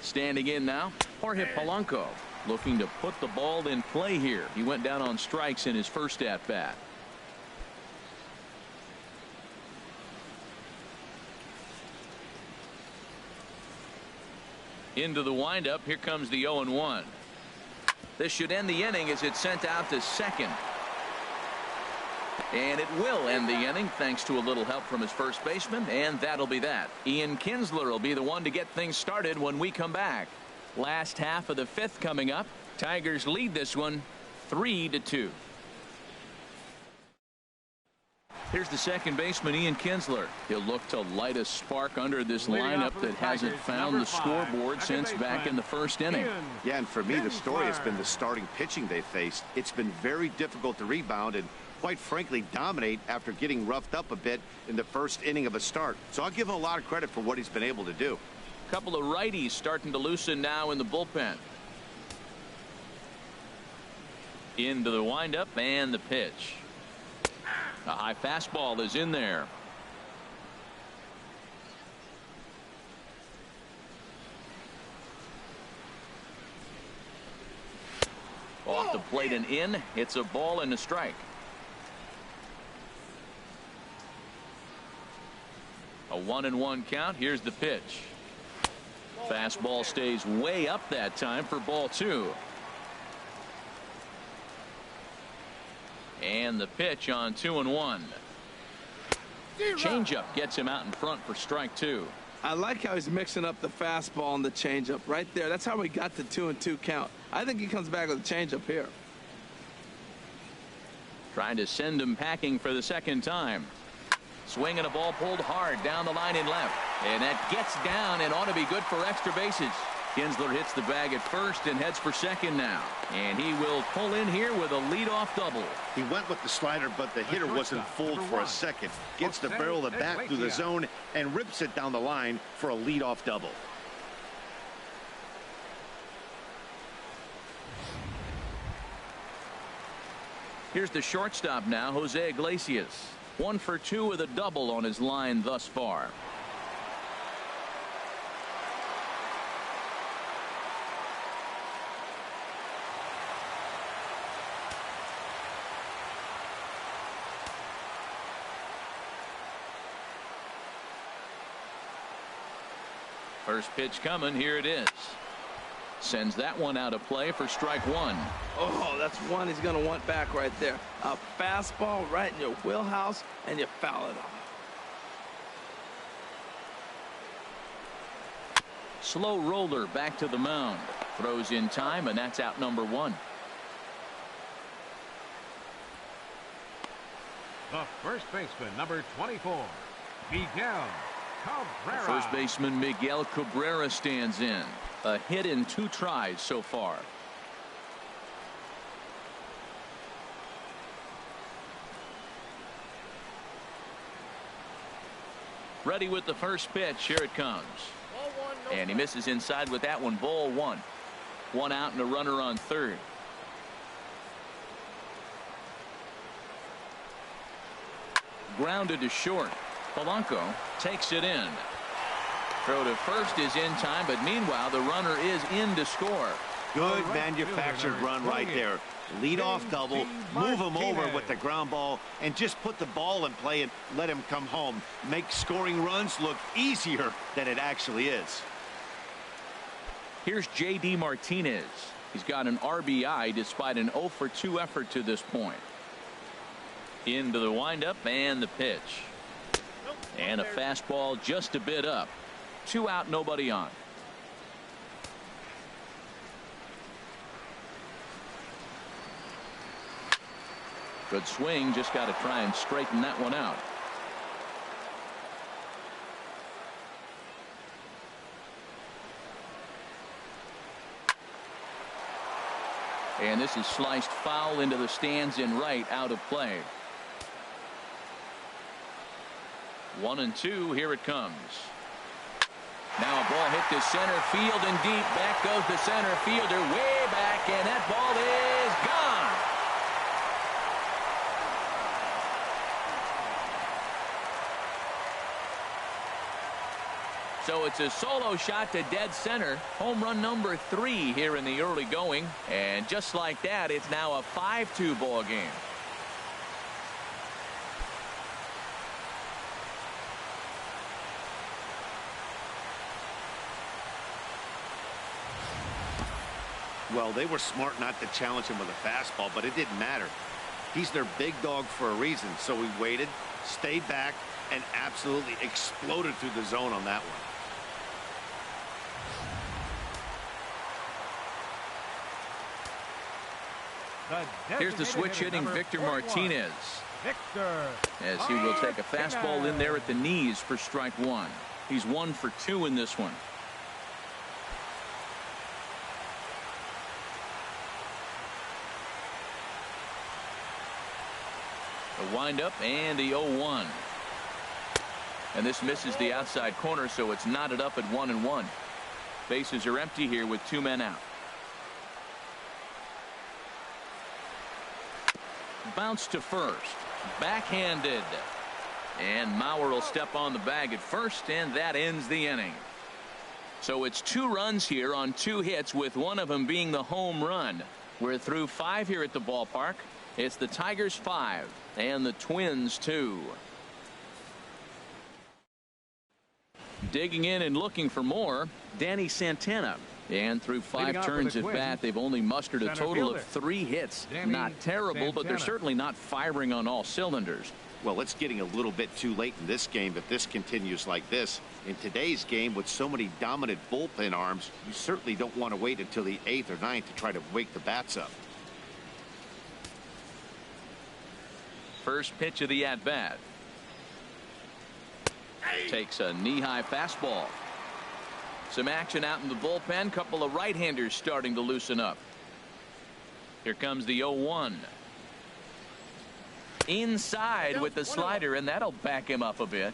Standing in now, Jorge Polanco looking to put the ball in play here. He went down on strikes in his first at bat. Into the windup. Here comes the 0-1. This should end the inning as it's sent out to second. And it will end the inning thanks to a little help from his first baseman, and that'll be that. Ian Kinsler will be the one to get things started when we come back. Last half of the 5th coming up. Tigers lead this one 3-2. Here's the second baseman, Ian Kinsler. He'll look to light a spark under this lineup that hasn't found the scoreboard since back in the first inning. Yeah, and for me, the story has been the starting pitching they faced. It's been very difficult to rebound and, quite frankly, dominate after getting roughed up a bit in the first inning of a start. So I'll give him a lot of credit for what he's been able to do. A couple of righties starting to loosen now in the bullpen. Into the windup and the pitch. A high fastball is in there. Off the plate and in. It's a ball and a strike. A 1-1 count. Here's the pitch. Fastball stays way up that time for ball 2. And the pitch on 2-1. Changeup gets him out in front for strike 2. I like how he's mixing up the fastball and the changeup right there. That's how we got the 2-2 count. I think he comes back with a changeup here. Trying to send him packing for the second time. Swinging a ball pulled hard down the line in left. And that gets down and ought to be good for extra bases. Kinsler hits the bag at first and heads for second now. And he will pull in here with a leadoff double. He went with the slider, but the hitter wasn't fooled for a second. Gets the barrel of the bat through the zone and rips it down the line for a leadoff double. Here's the shortstop now, Jose Iglesias. 1 for 2 with a double on his line thus far. First pitch coming. Here it is. Sends that one out of play for strike 1. Oh, that's one he's going to want back right there. A fastball right in your wheelhouse, and you foul it off. Slow roller back to the mound. Throws in time, and that's out number 1. The first baseman, number 24, Miguel Cabrera. First baseman Miguel Cabrera stands in. A hit in 2 tries so far. Ready with the first pitch. Here it comes. And he misses inside with that one. Ball 1. 1 out and a runner on third. Grounded to short. Polanco takes it in. Throw to first is in time, but meanwhile the runner is in to score. Good manufactured run right there. Lead off double, move him over with the ground ball, and just put the ball in play and let him come home. Make scoring runs look easier than it actually is. Here's J.D. Martinez. He's got an RBI despite an 0 for 2 effort to this point. Into the windup and the pitch. And a fastball just a bit up. 2 out, nobody on. Good swing, just got to try and straighten that one out. And this is sliced foul into the stands in right, out of play. 1-2. Here it comes. Now a ball hit to center field and deep. Back goes the center fielder way back. and that ball is gone. So it's a solo shot to dead center. Home run number 3 here in the early going. And just like that, it's now a 5-2 ball game. Well, they were smart not to challenge him with a fastball, but it didn't matter. He's their big dog for a reason. So he waited, stayed back, and absolutely exploded through the zone on that one. Here's the switch hitting Victor 41. Martinez. Victor As he will take a fastball in there at the knees for strike 1. He's 1 for 2 in this one. The windup and the 0-1. And this misses the outside corner, so it's knotted up at 1-1. Bases are empty here with 2 men out. Bounce to first. Backhanded. And Mauer will step on the bag at first, and that ends the inning. So it's 2 runs here on 2 hits, with one of them being the home run. We're through 5 here at the ballpark. It's the Tigers 5 and the Twins 2. Digging in and looking for more, Danny Santana. And through 5 turns at bat, they've only mustered a total of 3 hits. Not terrible, but they're certainly not firing on all cylinders. Well, it's getting a little bit too late in this game if this continues like this. In today's game, with so many dominant bullpen arms, you certainly don't want to wait until the 8th or 9th to try to wake the bats up. First pitch of the at-bat. Takes a knee-high fastball. Some action out in the bullpen. Couple of right-handers starting to loosen up. Here comes the 0-1. Inside with the slider, and that'll back him up a bit.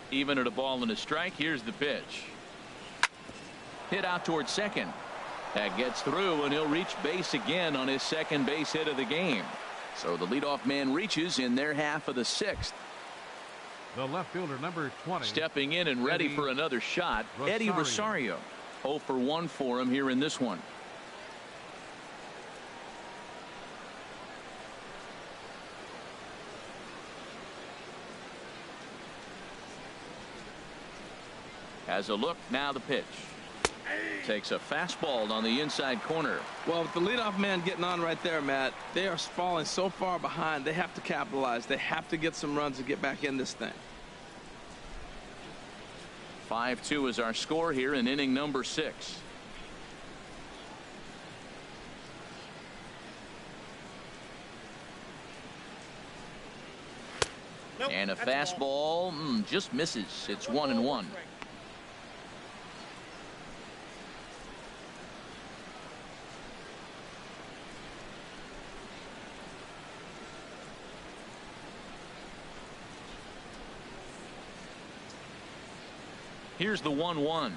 Even at a ball and a strike, here's the pitch. Hit out towards second. That gets through, and he'll reach base again on his second base hit of the game. So the leadoff man reaches in their half of the 6th. The left fielder, number 20. Stepping in and ready for another shot, Eddie Rosario. 0 for 1 for him here in this one. Has a look, now the pitch. Takes a fastball on the inside corner. Well, with the leadoff man getting on right there, Matt, they are falling so far behind. They have to capitalize. They have to get some runs to get back in this thing. 5-2 is our score here in inning number 6. And a fastball just misses. It's 1-1. Here's the 1-1.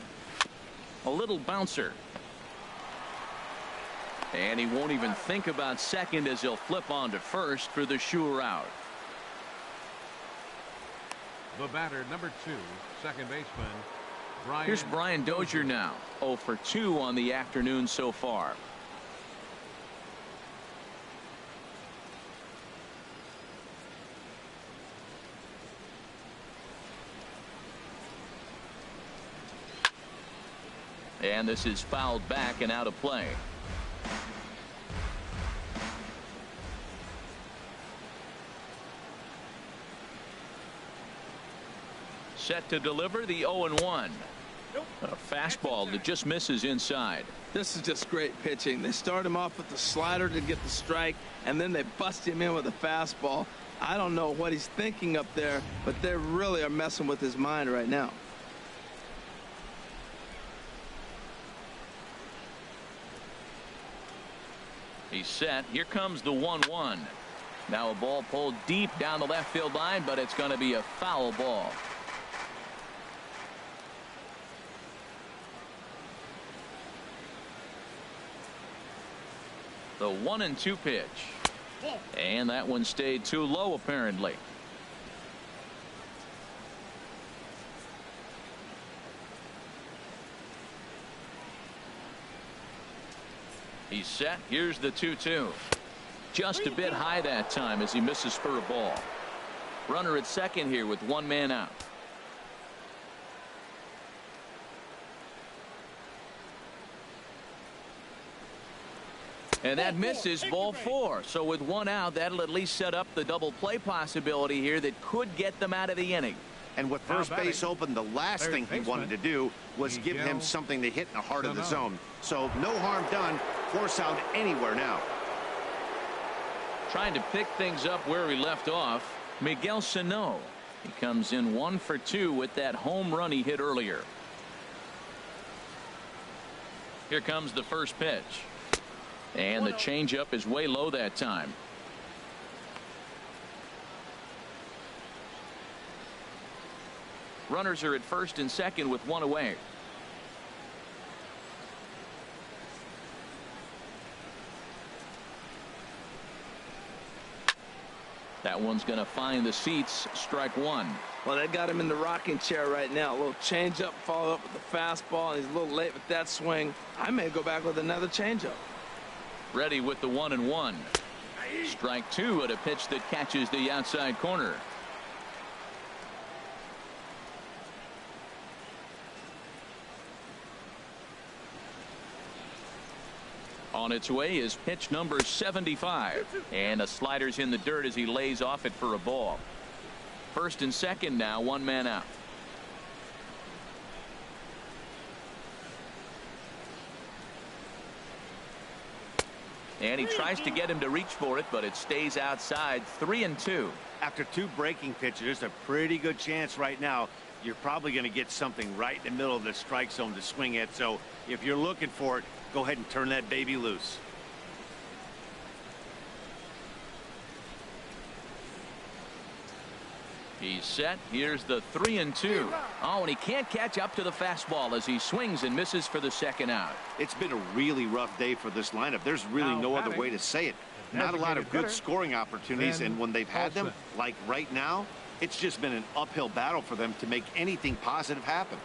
A little bouncer. And he won't even think about second as he'll flip on to first for the sure out. The batter, number 2, second baseman, Brian. Here's Brian Dozier now. 0 for 2 on the afternoon so far. And this is fouled back and out of play. Set to deliver the 0-1. A fastball that just misses inside. This is just great pitching. They start him off with the slider to get the strike, and then they bust him in with a fastball. I don't know what he's thinking up there, but they really are messing with his mind right now. He's set. Here comes the 1-1. Now a ball pulled deep down the left field line, but it's going to be a foul ball. The 1-2 pitch. And that one stayed too low apparently. He's set. Here's the 2-2. Just a bit high that time as he misses for a ball. Runner at second here with one man out. And that misses, ball 4. So with one out, that'll at least set up the double play possibility here that could get them out of the inning. And with first base open, the last thing he wanted to do was give him something to hit in the heart of the zone. So no harm done. Force out anywhere now. Trying to pick things up where he left off, Miguel Sano. He comes in 1 for 2 with that home run he hit earlier. Here comes the first pitch. And the changeup is way low that time. Runners are at first and second with one away. That one's going to find the seats. Strike one. Well, they got him in the rocking chair right now. A little changeup, followed up with the fastball, and he's a little late with that swing. I may go back with another changeup. Ready with the 1-1. Strike two at a pitch that catches the outside corner. On its way is pitch number 75. And the slider's in the dirt as he lays off it for a ball. First and second now, one man out. And he tries to get him to reach for it, but it stays outside. 3-2. After two breaking pitches, there's a pretty good chance right now you're probably going to get something right in the middle of the strike zone to swing at. So if you're looking for it, go ahead and turn that baby loose. He's set. Here's the 3-2. Oh, and he can't catch up to the fastball as he swings and misses for the second out. It's been a really rough day for this lineup. There's really no other way to say it. Not a lot of good scoring opportunities, and when they've had them, like right now, it's just been an uphill battle for them to make anything positive happen.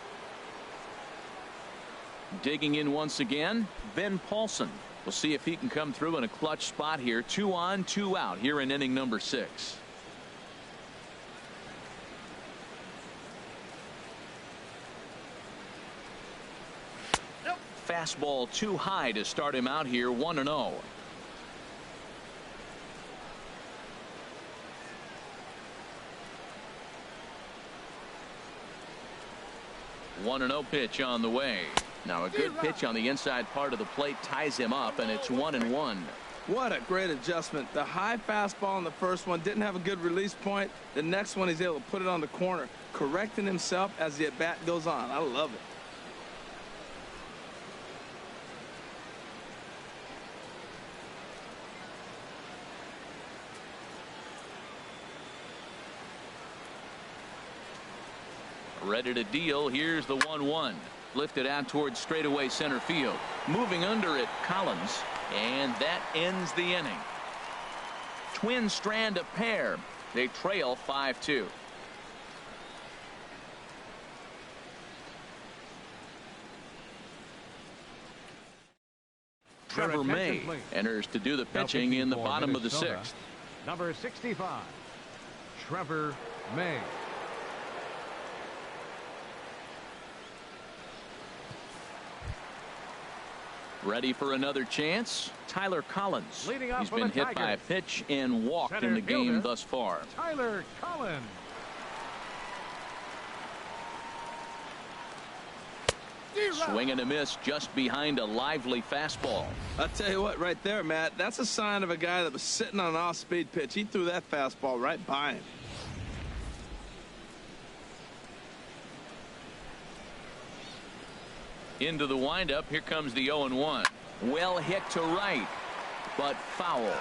Digging in once again, Ben Paulson. We'll see if he can come through in a clutch spot here. 2 on, 2 out here in inning number 6. Fastball too high to start him out here. 1-0. One 1-0 pitch on the way. Now a good pitch on the inside part of the plate ties him up, and it's 1-1. What a great adjustment. The high fastball in the first one didn't have a good release point. The next one he's able to put it on the corner, correcting himself as the at bat goes on. I love it. Ready to deal. Here's the 1-1. Lifted out towards straightaway center field. Moving under it, Collins. And that ends the inning. Twins strand a pair. They trail 5-2. Trevor May enters to do the pitching in the bottom of the 6th. Number 65, Trevor May. Ready for another chance. Tyler Collins. He's been hit by a pitch and walked in the game thus far. Tyler Collins. Swing and a miss just behind a lively fastball. I'll tell you what, right there, Matt, that's a sign of a guy that was sitting on an off-speed pitch. He threw that fastball right by him. Into the windup. Here comes the 0-1. Well hit to right, but foul.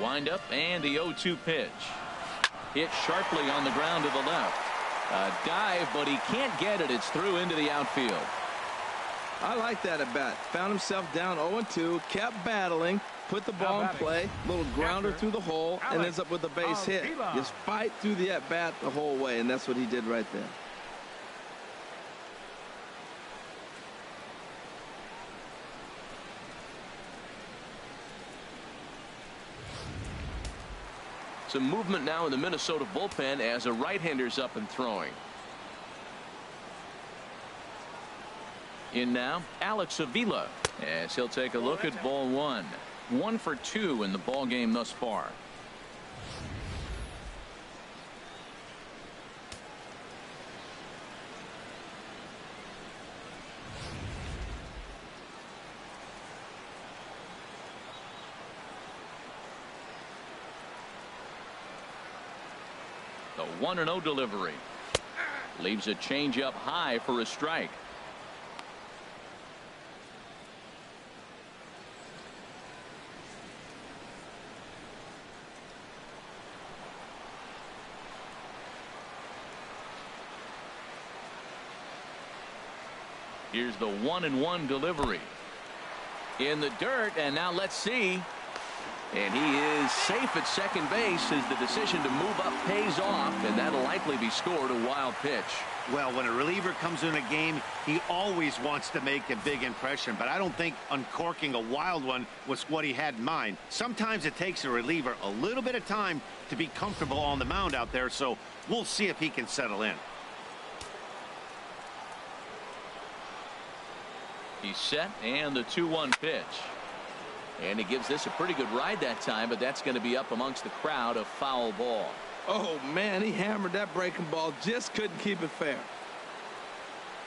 windup and the 0-2 pitch. Hit sharply on the ground to the left. A dive, but he can't get it. It's through into the outfield. I like that at bat. Found himself down 0-2, kept battling, put the ball in play, little grounder through the hole, and ends up with a base hit. Just fight through the at bat the whole way, and that's what he did right there. Some movement now in the Minnesota bullpen as a right-hander's up and throwing. In now, Alex Avila, as he'll take a look at ball one. 1 for 2 in the ball game thus far. The 1-0 delivery. Leaves a changeup high for a strike. Here's the 1-1 delivery. In the dirt, and now let's see. And he is safe at second base as the decision to move up pays off, and that'll likely be scored a wild pitch. Well, when a reliever comes in a game, he always wants to make a big impression, but I don't think uncorking a wild one was what he had in mind. Sometimes it takes a reliever a little bit of time to be comfortable on the mound out there, so we'll see if he can settle in. He's set, and the 2-1 pitch. And he gives this a pretty good ride that time, but that's going to be up amongst the crowd. A foul ball. Oh, man, he hammered that breaking ball. Just couldn't keep it fair.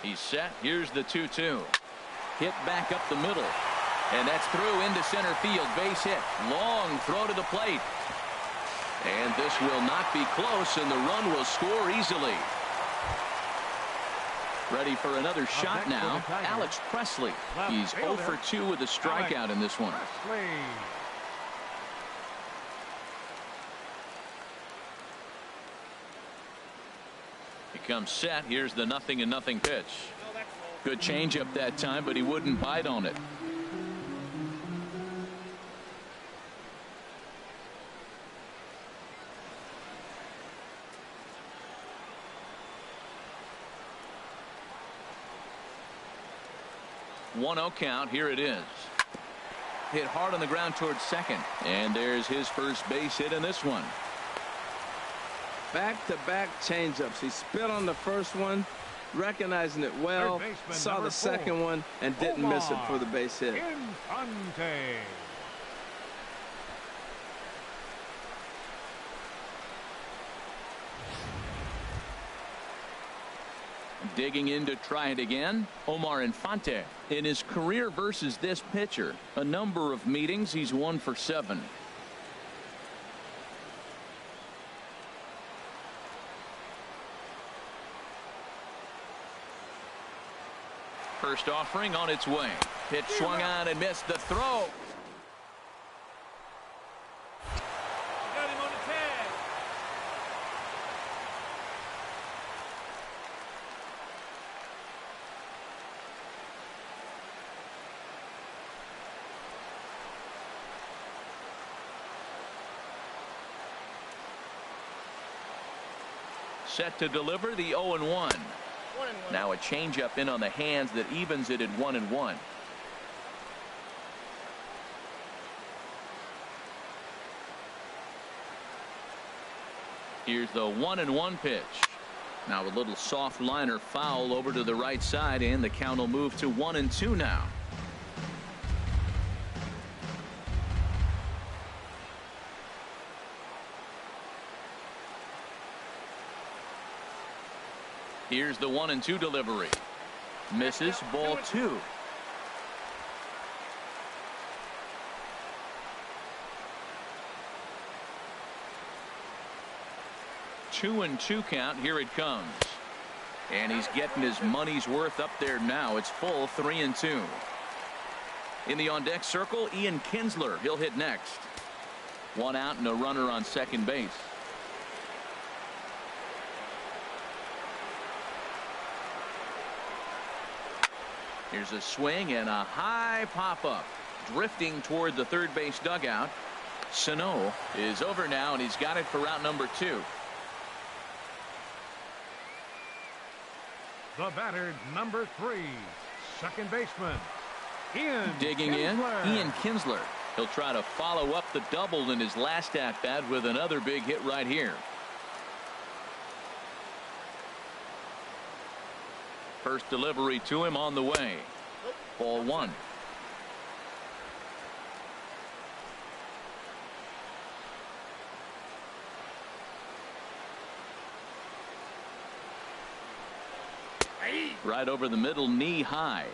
He's set. Here's the 2-2. Hit back up the middle. And that's through into center field. Base hit. Long throw to the plate. And this will not be close, and the run will score easily. Ready for another shot now. Alex Presley. He's 0 for 2 with a strikeout in this one. He comes set. Here's the 0-0 pitch. Good changeup that time, but he wouldn't bite on it. One-0 count. Here it is. Hit hard on the ground towards second. And there's his first base hit in this one. Back-to-back changeups. He spit on the first one, recognizing it well, saw the second one, and didn't miss it for the base hit. Digging in to try it again, Omar Infante. In his career versus this pitcher, a number of meetings, he's 1 for 7. First offering on its way. Pitch swung on and missed the throw. Got him on the tag. Set to deliver the 0-1. Now a changeup in on the hands that evens it at 1-1. Here's the 1-1 pitch. Now a little soft liner foul over to the right side, and the count will move to 1-2 now. Here's the 1-2 delivery. Misses. Ball 2. 2-2 count. Here it comes. And he's getting his money's worth up there now. It's full 3-2. In the on deck circle, Ian Kinsler. He'll hit next. One out and a runner on second base. Here's a swing and a high pop-up. Drifting toward the third base dugout. Sano is over now, and he's got it for out number 2. The batter, number 3, second baseman, Ian Digging Kinsler. in, Ian Kinsler. He'll try to follow up the double in his last at-bat with another big hit right here. First delivery to him on the way. Ball 1. Right over the middle, knee high.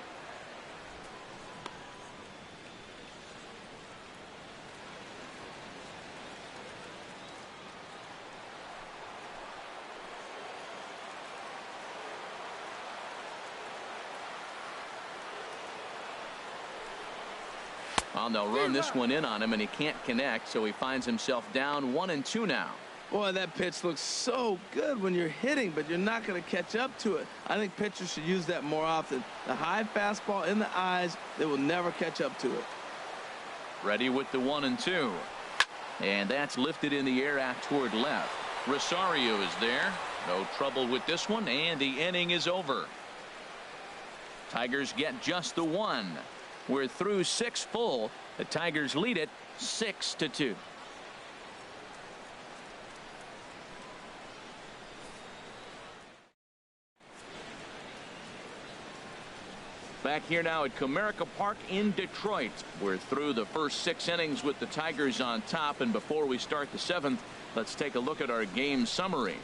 Well, they'll run this one in on him, and he can't connect, so he finds himself down 1-2 now. Boy, that pitch looks so good when you're hitting, but you're not going to catch up to it. I think pitchers should use that more often. The high fastball in the eyes, they will never catch up to it. Ready with the 1-2. And that's lifted in the air out toward left. Rosario is there. No trouble with this one, and the inning is over. Tigers get just the 1. We're through 6 full. The Tigers lead it 6-2. Back here now at Comerica Park in Detroit. We're through the first 6 innings with the Tigers on top, and before we start the 7th, let's take a look at our game summary.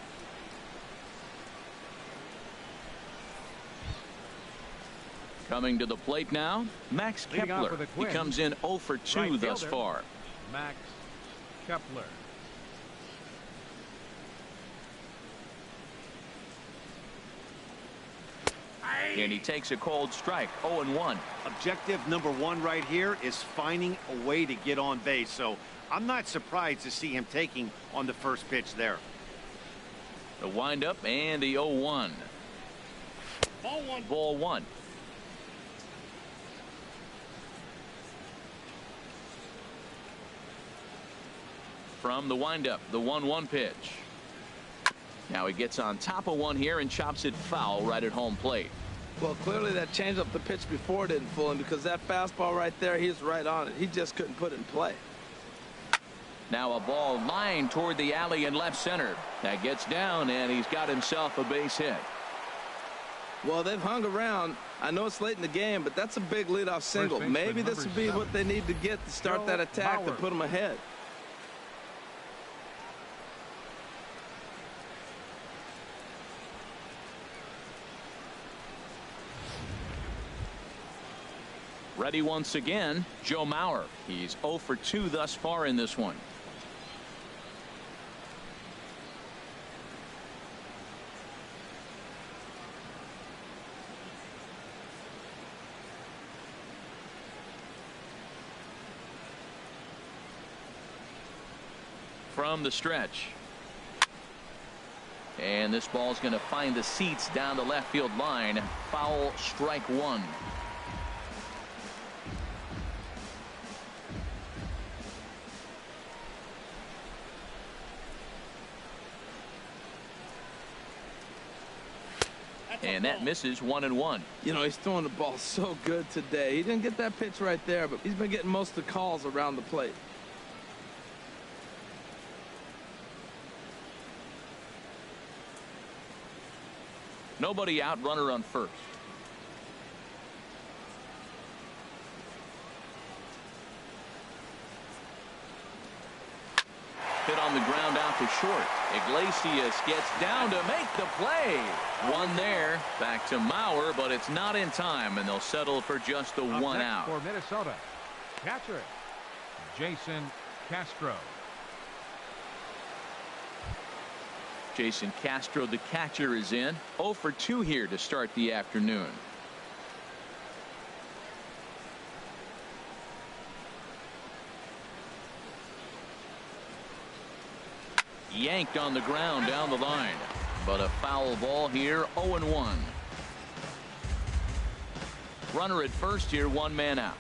Coming to the plate now, Max Kepler. He comes in 0 for 2 thus far. Max Kepler. And he takes a cold strike, 0-1. Objective number 1 right here is finding a way to get on base. So I'm not surprised to see him taking on the first pitch there. The windup and the 0-1. Ball 1. Ball 1. From the windup, the 1-1 pitch. Now he gets on top of one here and chops it foul right at home plate. Well, clearly that changeup the pitch before didn't fool him, because that fastball right there, he's right on it. He just couldn't put it in play. Now a ball lined toward the alley in left center. That gets down, and he's got himself a base hit. Well, they've hung around. I know it's late in the game, but that's a big leadoff single. Maybe this would be what they need to get to start that attack to put them ahead. Ready once again, Joe Mauer. He's 0 for 2 thus far in this one. From the stretch. And this ball's going to find the seats down the left field line. Foul, strike 1. And that misses 1-1. You know, he's throwing the ball so good today. He didn't get that pitch right there, but he's been getting most of the calls around the plate. Nobody out, runner on first. Hit on the ground out to short. Iglesias gets down to make the play. One there. Back to Mauer, but it's not in time, and they'll settle for just the one out. For Minnesota, catcher Jason Castro. Jason Castro, the catcher, is in. 0 for 2 here to start the afternoon. Yanked on the ground down the line. But a foul ball here, 0-1. Runner at first here, one man out.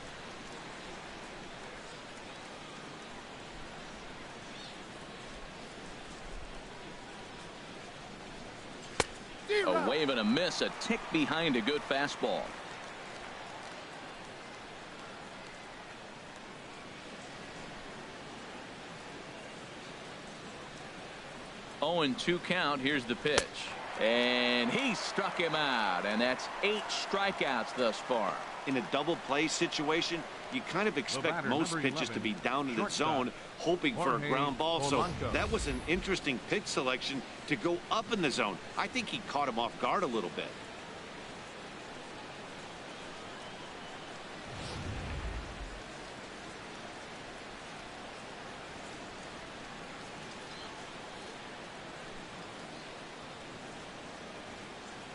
A wave and a miss, a tick behind a good fastball. Oh, and 2 count. Here's the pitch. And he struck him out. And that's 8 strikeouts thus far. In a double play situation, you kind of expect most pitches to be down in the zone, hoping for a ground ball. So that was an interesting pitch selection to go up in the zone. I think he caught him off guard a little bit.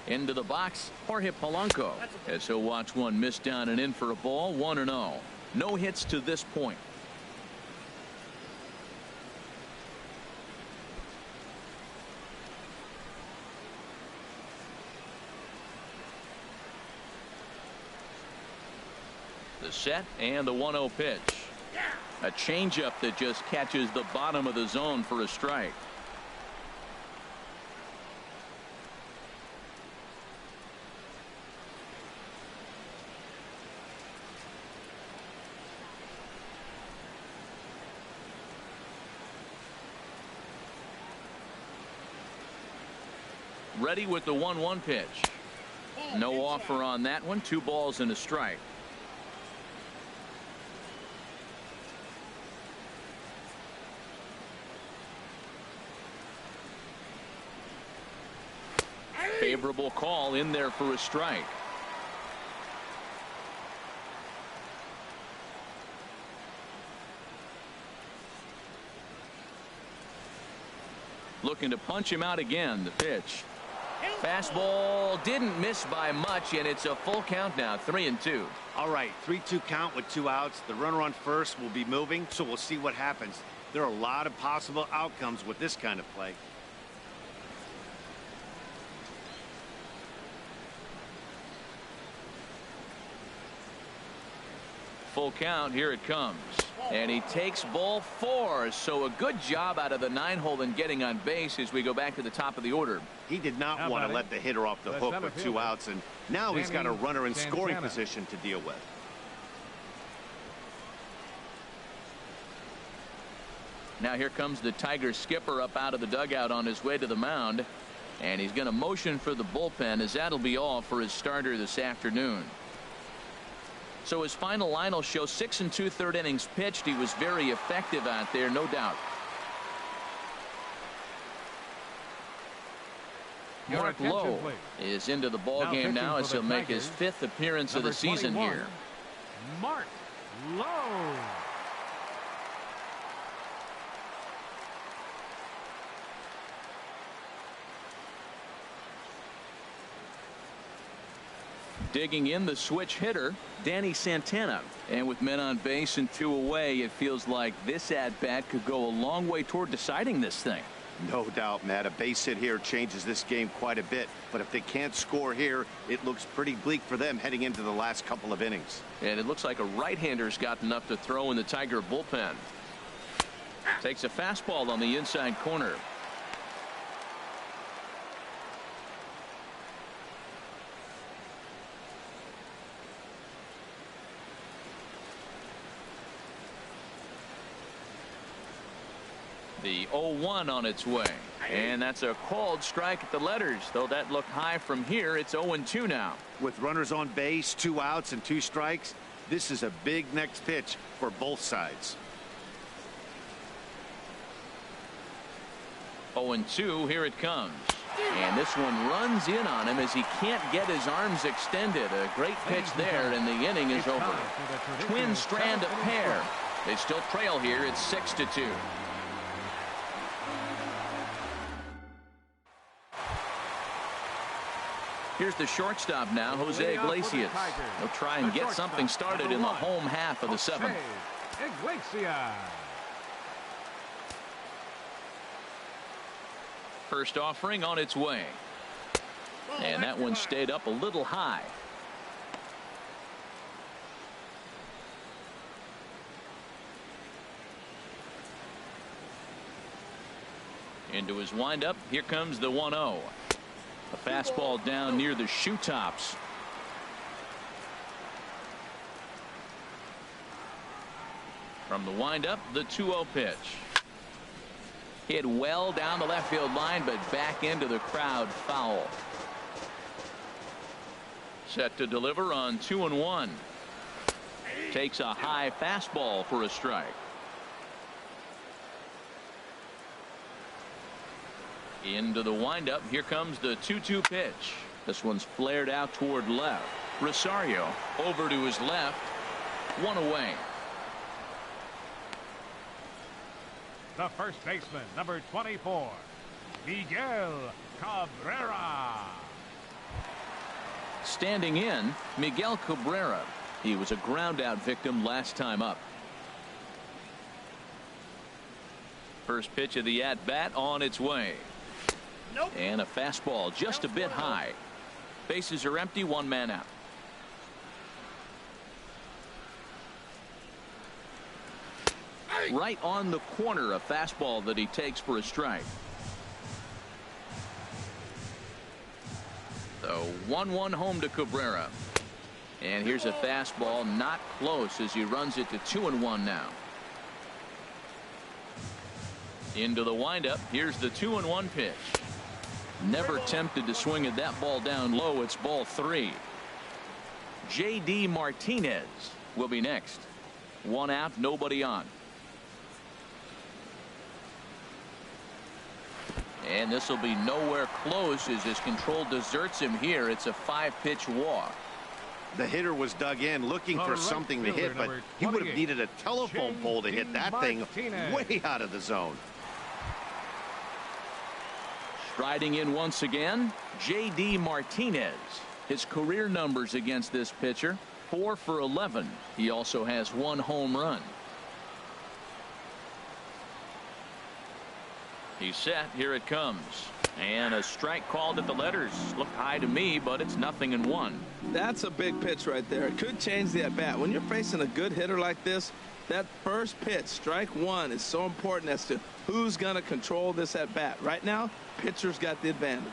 Into the box, Jorge Polanco, as he'll watch one miss down and in for a ball. 1-0. No hits to this point. The set and the 1-0 pitch. A changeup that just catches the bottom of the zone for a strike. Ready with the 1-1 pitch. No offer on that one. 2 balls and a strike. Favorable call in there for a strike. Looking to punch him out again. The pitch. Fastball didn't miss by much, and it's a full count now. 3-2. All right, 3-2 count with 2 outs. The runner on first will be moving, so we'll see what happens. There are a lot of possible outcomes with this kind of play. Full count. Here it comes. And he takes ball 4. So a good job out of the 9-hole in getting on base as we go back to the top of the order. He did not want to let the hitter off the hook with 2 outs, and now he's got a runner in scoring position to deal with. Now here comes the Tigers skipper up out of the dugout on his way to the mound. And he's going to motion for the bullpen, as that'll be all for his starter this afternoon. So his final line will show 6 2/3 innings pitched. He was very effective out there, no doubt. Mark Lowe is into the ball game now as he'll make his 5th appearance of the season here. Mark Lowe. Digging in, the switch hitter, Danny Santana. And with men on base and 2 away, it feels like this at-bat could go a long way toward deciding this thing. No doubt, Matt. A base hit here changes this game quite a bit. But if they can't score here, it looks pretty bleak for them heading into the last couple of innings. And it looks like a right-hander's got enough to throw in the Tiger bullpen. Takes a fastball on the inside corner. The 0-1 on its way, and that's a called strike at the letters, though that looked high from here. It's 0-2 now. With runners on base, 2 outs and 2 strikes, this is a big next pitch for both sides. 0-2, here it comes. And this one runs in on him as he can't get his arms extended. A great pitch there, and the inning is over. Twins strand a pair. They still trail here. It's 6-2. Here's the shortstop now, Jose Iglesias. He'll try and get something started in the home half of the 7th. Iglesias. First offering on its way. And that one stayed up a little high. Into his windup. Here comes the 1-0. A fastball down near the shoe tops. From the windup, the 2-0 pitch. Hit well down the left field line, but back into the crowd, foul. Set to deliver on 2-1. Takes a high fastball for a strike. Into the windup. Here comes the 2-2 pitch. This one's flared out toward left. Rosario over to his left. One away. The first baseman, number 24, Miguel Cabrera. Standing in, Miguel Cabrera. He was a ground out victim last time up. First pitch of the at bat on its way. Nope. And a fastball just a bit high. Bases are empty, one man out. Right on the corner, a fastball that he takes for a strike. So 1-1 home to Cabrera. And here's a fastball not close as he runs it to 2-1 now. Into the windup. Here's the 2-1 pitch. Never tempted to swing at that ball down low. It's ball 3. J.D. Martinez will be next. One out, nobody on. And this will be nowhere close as his control deserts him here. It's a 5-pitch walk. The hitter was dug in looking for something to hit, but he would have needed a telephone pole to hit that thing way out of the zone. Striding in once again, J.D. Martinez. His career numbers against this pitcher, 4 for 11. He also has 1 home run. He's set. Here it comes. And a strike called at the letters. Looked high to me, but it's 0-1. That's a big pitch right there. It could change the at bat. When you're facing a good hitter like this, that first pitch, strike 1, is so important as to who's going to control this at bat. Right now, pitcher's got the advantage.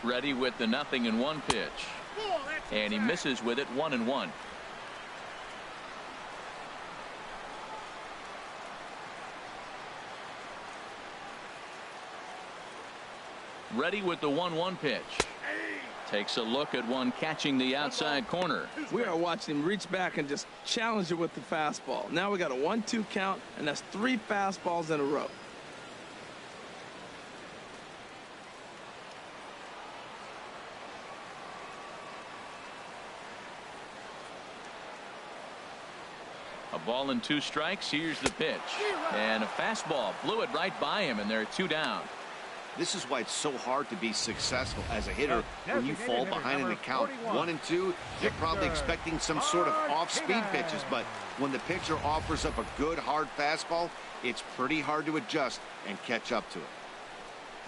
Ready with the 0-1 pitch. And he misses with it, 1-1. Ready with the 1-1 pitch. Takes a look at one catching the outside corner. We are watching him reach back and just challenge it with the fastball. Now we got a 1-2 count, and that's 3 fastballs in a row. A ball and 2 strikes. Here's the pitch. And a fastball blew it right by him, and there are 2 down. This is why it's so hard to be successful as a hitter when you fall behind in the count. 1 and 2, you're probably expecting some sort of off-speed pitches, but when the pitcher offers up a good hard fastball, it's pretty hard to adjust and catch up to it.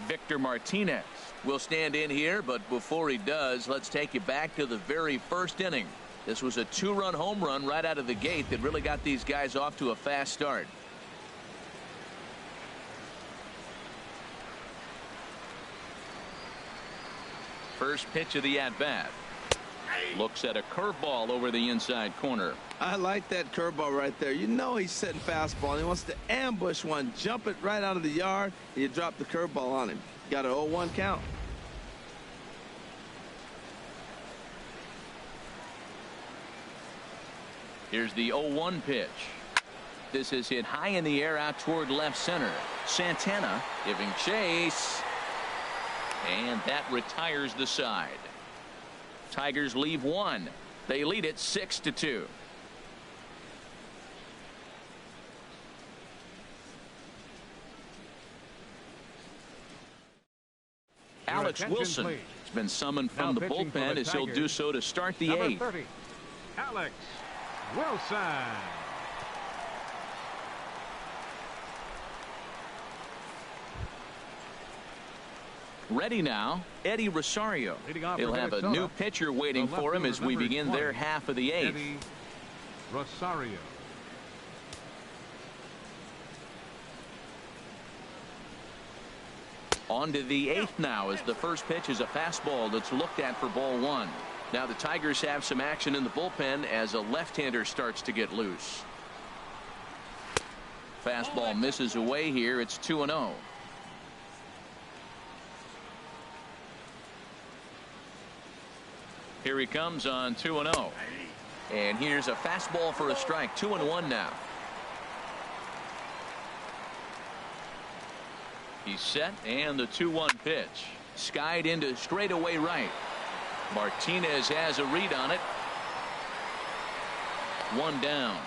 Victor Martinez will stand in here, but before he does, let's take you back to the very first inning. This was a 2-run home run right out of the gate that really got these guys off to a fast start. First pitch of the at-bat. Looks at a curveball over the inside corner. I like that curveball right there. You know he's setting fastball, and he wants to ambush one, jump it right out of the yard, and you drop the curveball on him. Got an 0-1 count. Here's the 0-1 pitch. This is hit high in the air out toward left center. Santana giving chase. And that retires the side. Tigers leave 1. They lead it 6-2. Alex Wilson has been summoned from the bullpen as he'll do so to start the 8th. Alex Wilson. Ready now, Eddie Rosario. Leading off He'll for have a Minnesota, new pitcher waiting the for him as we left-hander, begin number their 20, half of the eighth. Eddie Rosario. On to the eighth now as the first pitch is a fastball that's looked at for ball one. Now the Tigers have some action in the bullpen as a left-hander starts to get loose. Fastball misses away here. It's 2-0. Here he comes on 2-0. And here's a fastball for a strike. 2-1 now. He's set, and the 2-1 pitch. Skied into straightaway right. Martinez has a read on it. One down.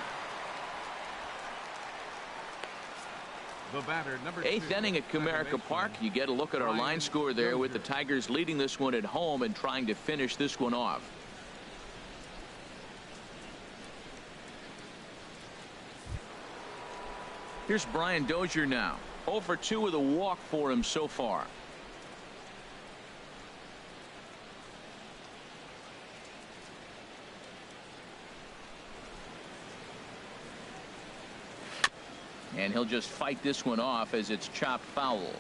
The batter, number Eighth 2, inning at Comerica Park. You get a look at our line score there with the Tigers leading this one at home and trying to finish this one off. Here's Brian Dozier now. 0 for 2 with a walk for him so far. And he'll just fight this one off as it's chopped foul.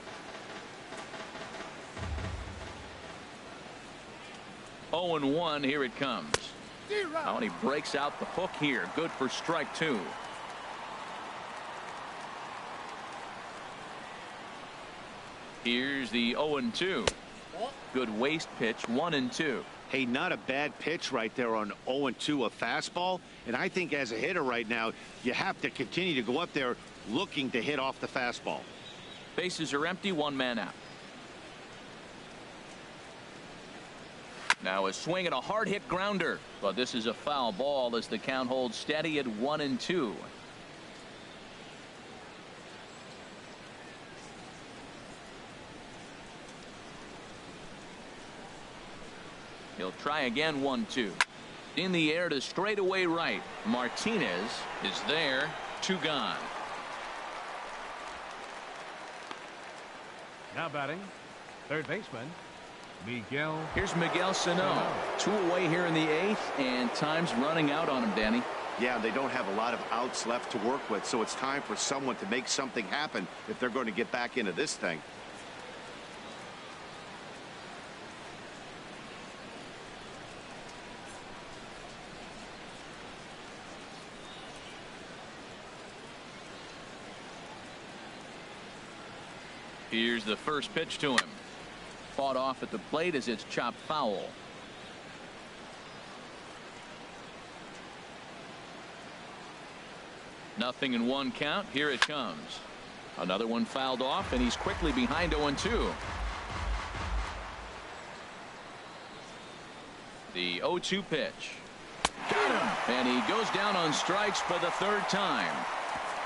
Oh, and 1. Here it comes. Oh, and he breaks out the hook here. Good for strike 2. Here's the 0-2. Good waist pitch. 1-2. Hey, not a bad pitch right there on 0-2, a fastball. And I think as a hitter right now, you have to continue to go up there looking to hit off the fastball. Bases are empty. One man out. Now a swing and a hard hit grounder. But this is a foul ball as the count holds steady at 1-2. He'll try again. 1-2. In the air to straightaway right. Martinez is there. 2 gone. Now batting, third baseman, Miguel. Here's Miguel Sano. 2 away here in the 8th, and time's running out on him, Danny. Yeah, they don't have a lot of outs left to work with, so it's time for someone to make something happen if they're going to get back into this thing. Here's the first pitch to him. Fought off at the plate as it's chopped foul. Nothing in 1 count. Here it comes. Another one fouled off, and he's quickly behind 0-2. The 0-2 pitch. Got him. And he goes down on strikes for the 3rd time.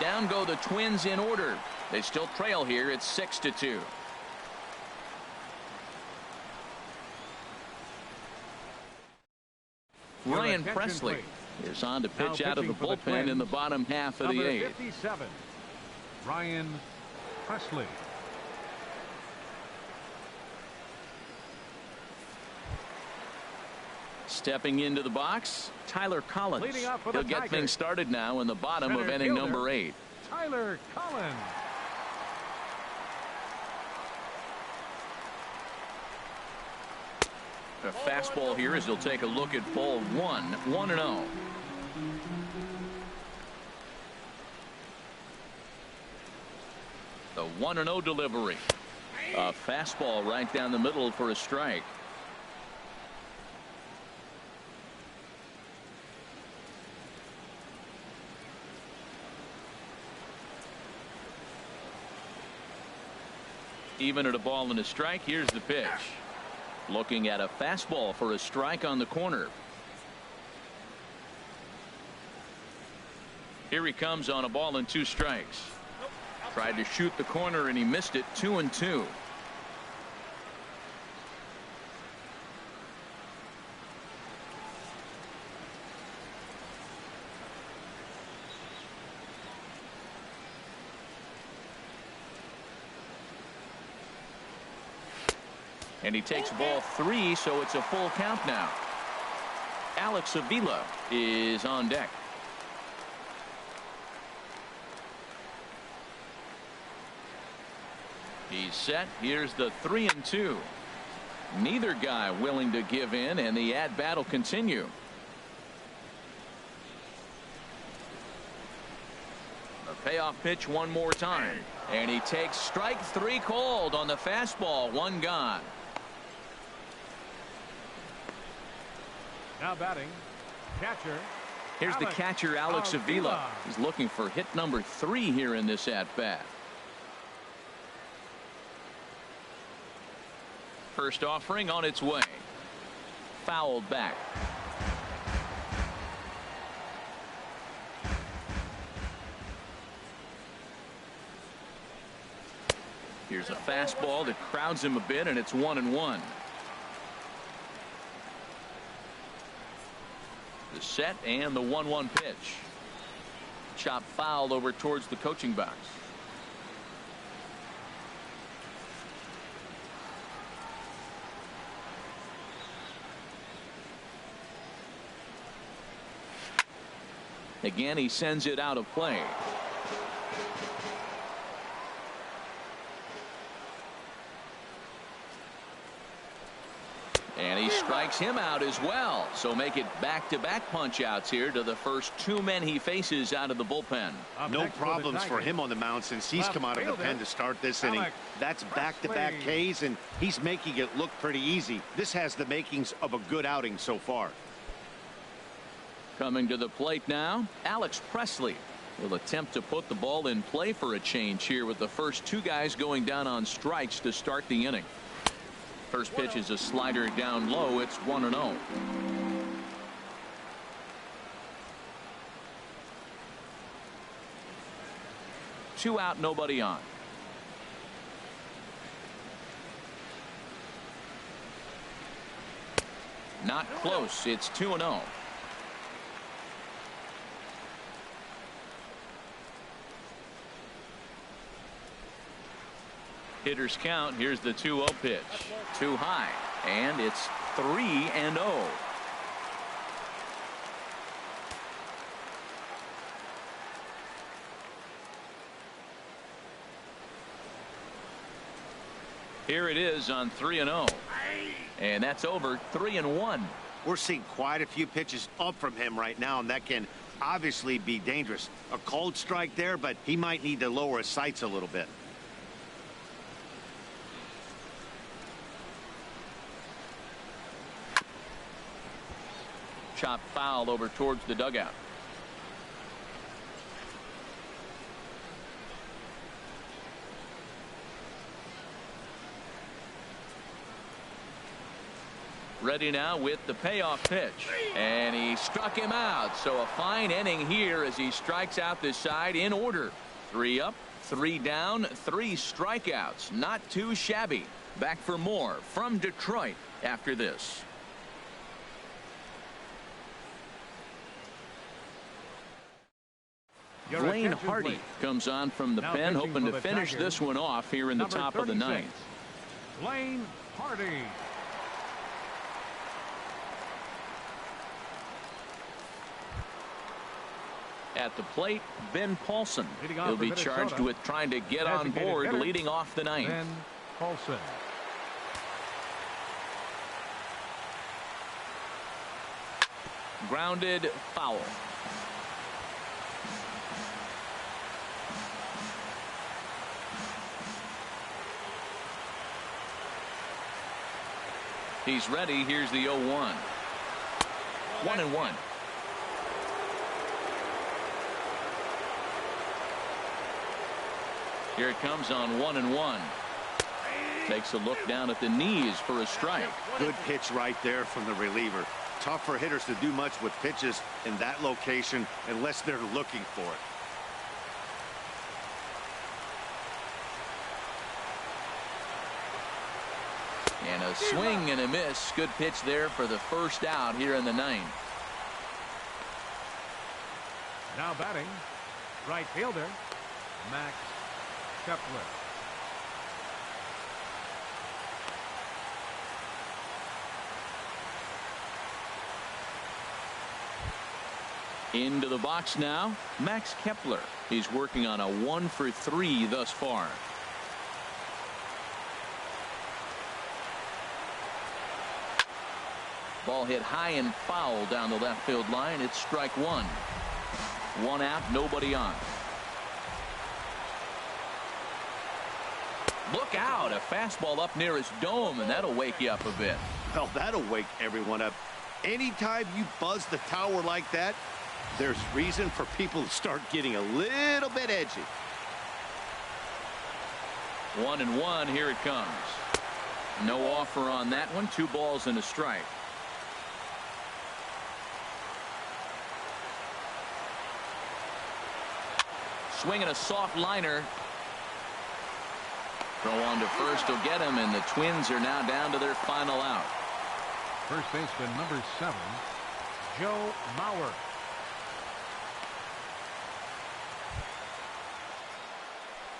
Down go the Twins in order. They still trail here. It's 6-2. Ryan Presley is on to pitch out of the bullpen in the bottom half of the 8th. 57, Ryan Presley. Stepping into the box, Tyler Collins. Leading off for He'll the get Tigers, things started now in the bottom of center inning fielder, number 8. Tyler Collins. A fastball here as he'll take a look at ball 1. 1-0. The 1-0 delivery. A fastball right down the middle for a strike. Even at a ball and a strike. Here's the pitch. Looking at a fastball for a strike on the corner. Here he comes on a ball and 2 strikes. Tried to shoot the corner and he missed it. 2-2. And he takes ball 3, so it's a full count now. Alex Avila is on deck. He's set. Here's the 3-2. Neither guy willing to give in, and the at-bat will continue. The payoff pitch one more time. And he takes strike 3 called on the fastball. 1 gone. Now batting, catcher. Here's the catcher, Alex Avila. He's looking for hit number 3 here in this at-bat. First offering on its way. Fouled back. Here's a fastball that crowds him a bit, and it's 1-1. The set and the 1-1 pitch. Chop fouled over towards the coaching box. Again, he sends it out of play. And he strikes him out as well. So make it back-to-back punch-outs here to the first 2 men he faces out of the bullpen. No problems for him on the mound since he's come out of the pen to start this inning. That's back-to-back Ks, and he's making it look pretty easy. This has the makings of a good outing so far. Coming to the plate now, Alex Presley will attempt to put the ball in play for a change here with the first 2 guys going down on strikes to start the inning. First pitch is a slider down low. It's 1-0. Two out, nobody on. Not close. It's 2-0. Hitters count. Here's the 2-0 pitch. Too high, and it's 3-0. Here it is on 3-0, and that's over. 3-1. We're seeing quite a few pitches up from him right now, and that can obviously be dangerous. A cold strike there, but he might need to lower his sights a little bit. Chop foul over towards the dugout. Ready now with the payoff pitch, and he struck him out. So a fine inning here as he strikes out this side in order. 3 up, 3 down, 3 strikeouts. Not too shabby. Back for more from Detroit after this. Blaine Hardy comes on from the pen, hoping to finish this one off here in the top of the 9th. Blaine Hardy. At the plate, Ben Paulson. He'll be charged with trying to get on board leading off the 9th. Ben Paulson. Grounded foul. He's ready. Here's the 0-1. 1-1. Here it comes on 1-1. Takes a look down at the knees for a strike. Good pitch right there from the reliever. Tough for hitters to do much with pitches in that location unless they're looking for it. And a swing and a miss. Good pitch there for the first out here in the 9th. Now batting, right fielder, Max Kepler. Into the box now, Max Kepler. He's working on a 1-for-3 thus far. Ball hit high and foul down the left field line. It's strike one. One out, nobody on. Look out, a fastball up near his dome, and that'll wake you up a bit. Well, that'll wake everyone up. Anytime you buzz the tower like that, there's reason for people to start getting a little bit edgy. 1-1, here it comes. No offer on that one. 2 balls and a strike. Swinging a soft liner. Throw on to first will get him, and the Twins are now down to their final out. First baseman number 7, Joe Mauer.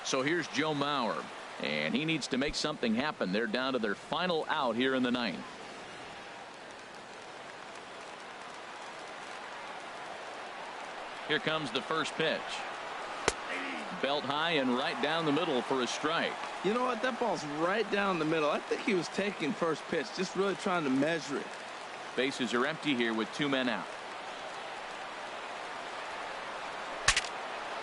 So here's Joe Mauer, and he needs to make something happen. They're down to their final out here in the 9th. Here comes the first pitch. Belt high and right down the middle for a strike. You know what? That ball's right down the middle. I think he was taking first pitch, just really trying to measure it. Bases are empty here with 2 men out.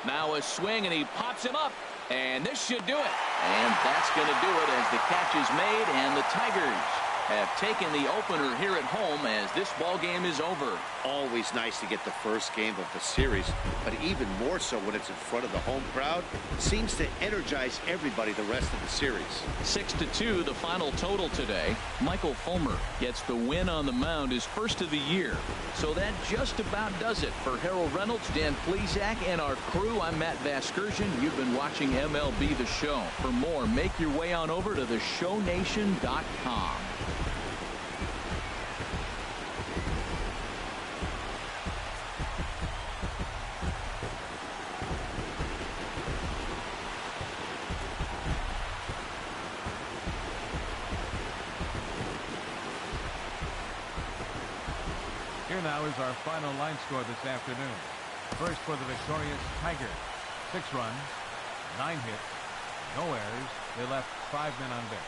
Now a swing, and he pops him up, and this should do it. And that's going to do it as the catch is made, and the Tigers have taken the opener here at home as this ball game is over. Always nice to get the first game of the series, but even more so when it's in front of the home crowd. It seems to energize everybody the rest of the series. 6-2 the final total today. Michael Fulmer gets the win on the mound, his first of the year. So that just about does it for Harold Reynolds, Dan Plesac, and our crew. I'm Matt Vasgersian. You've been watching MLB The Show. For more, make your way on over to theshownation.com. Here now is our final line score this afternoon. First for the victorious Tigers, 6 runs, 9 hits, no errors. They left 5 men on base.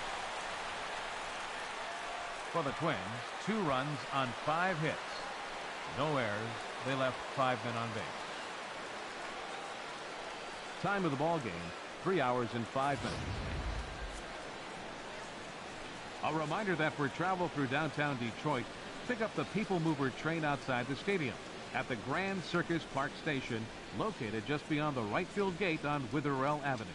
For the Twins, 2 runs on 5 hits, no errors. They left 5 men on base. Time of the ball game, 3 hours and 5 minutes. A reminder that for travel through downtown Detroit, pick up the People Mover train outside the stadium at the Grand Circus Park Station, located just beyond the right field gate on Witherell Avenue.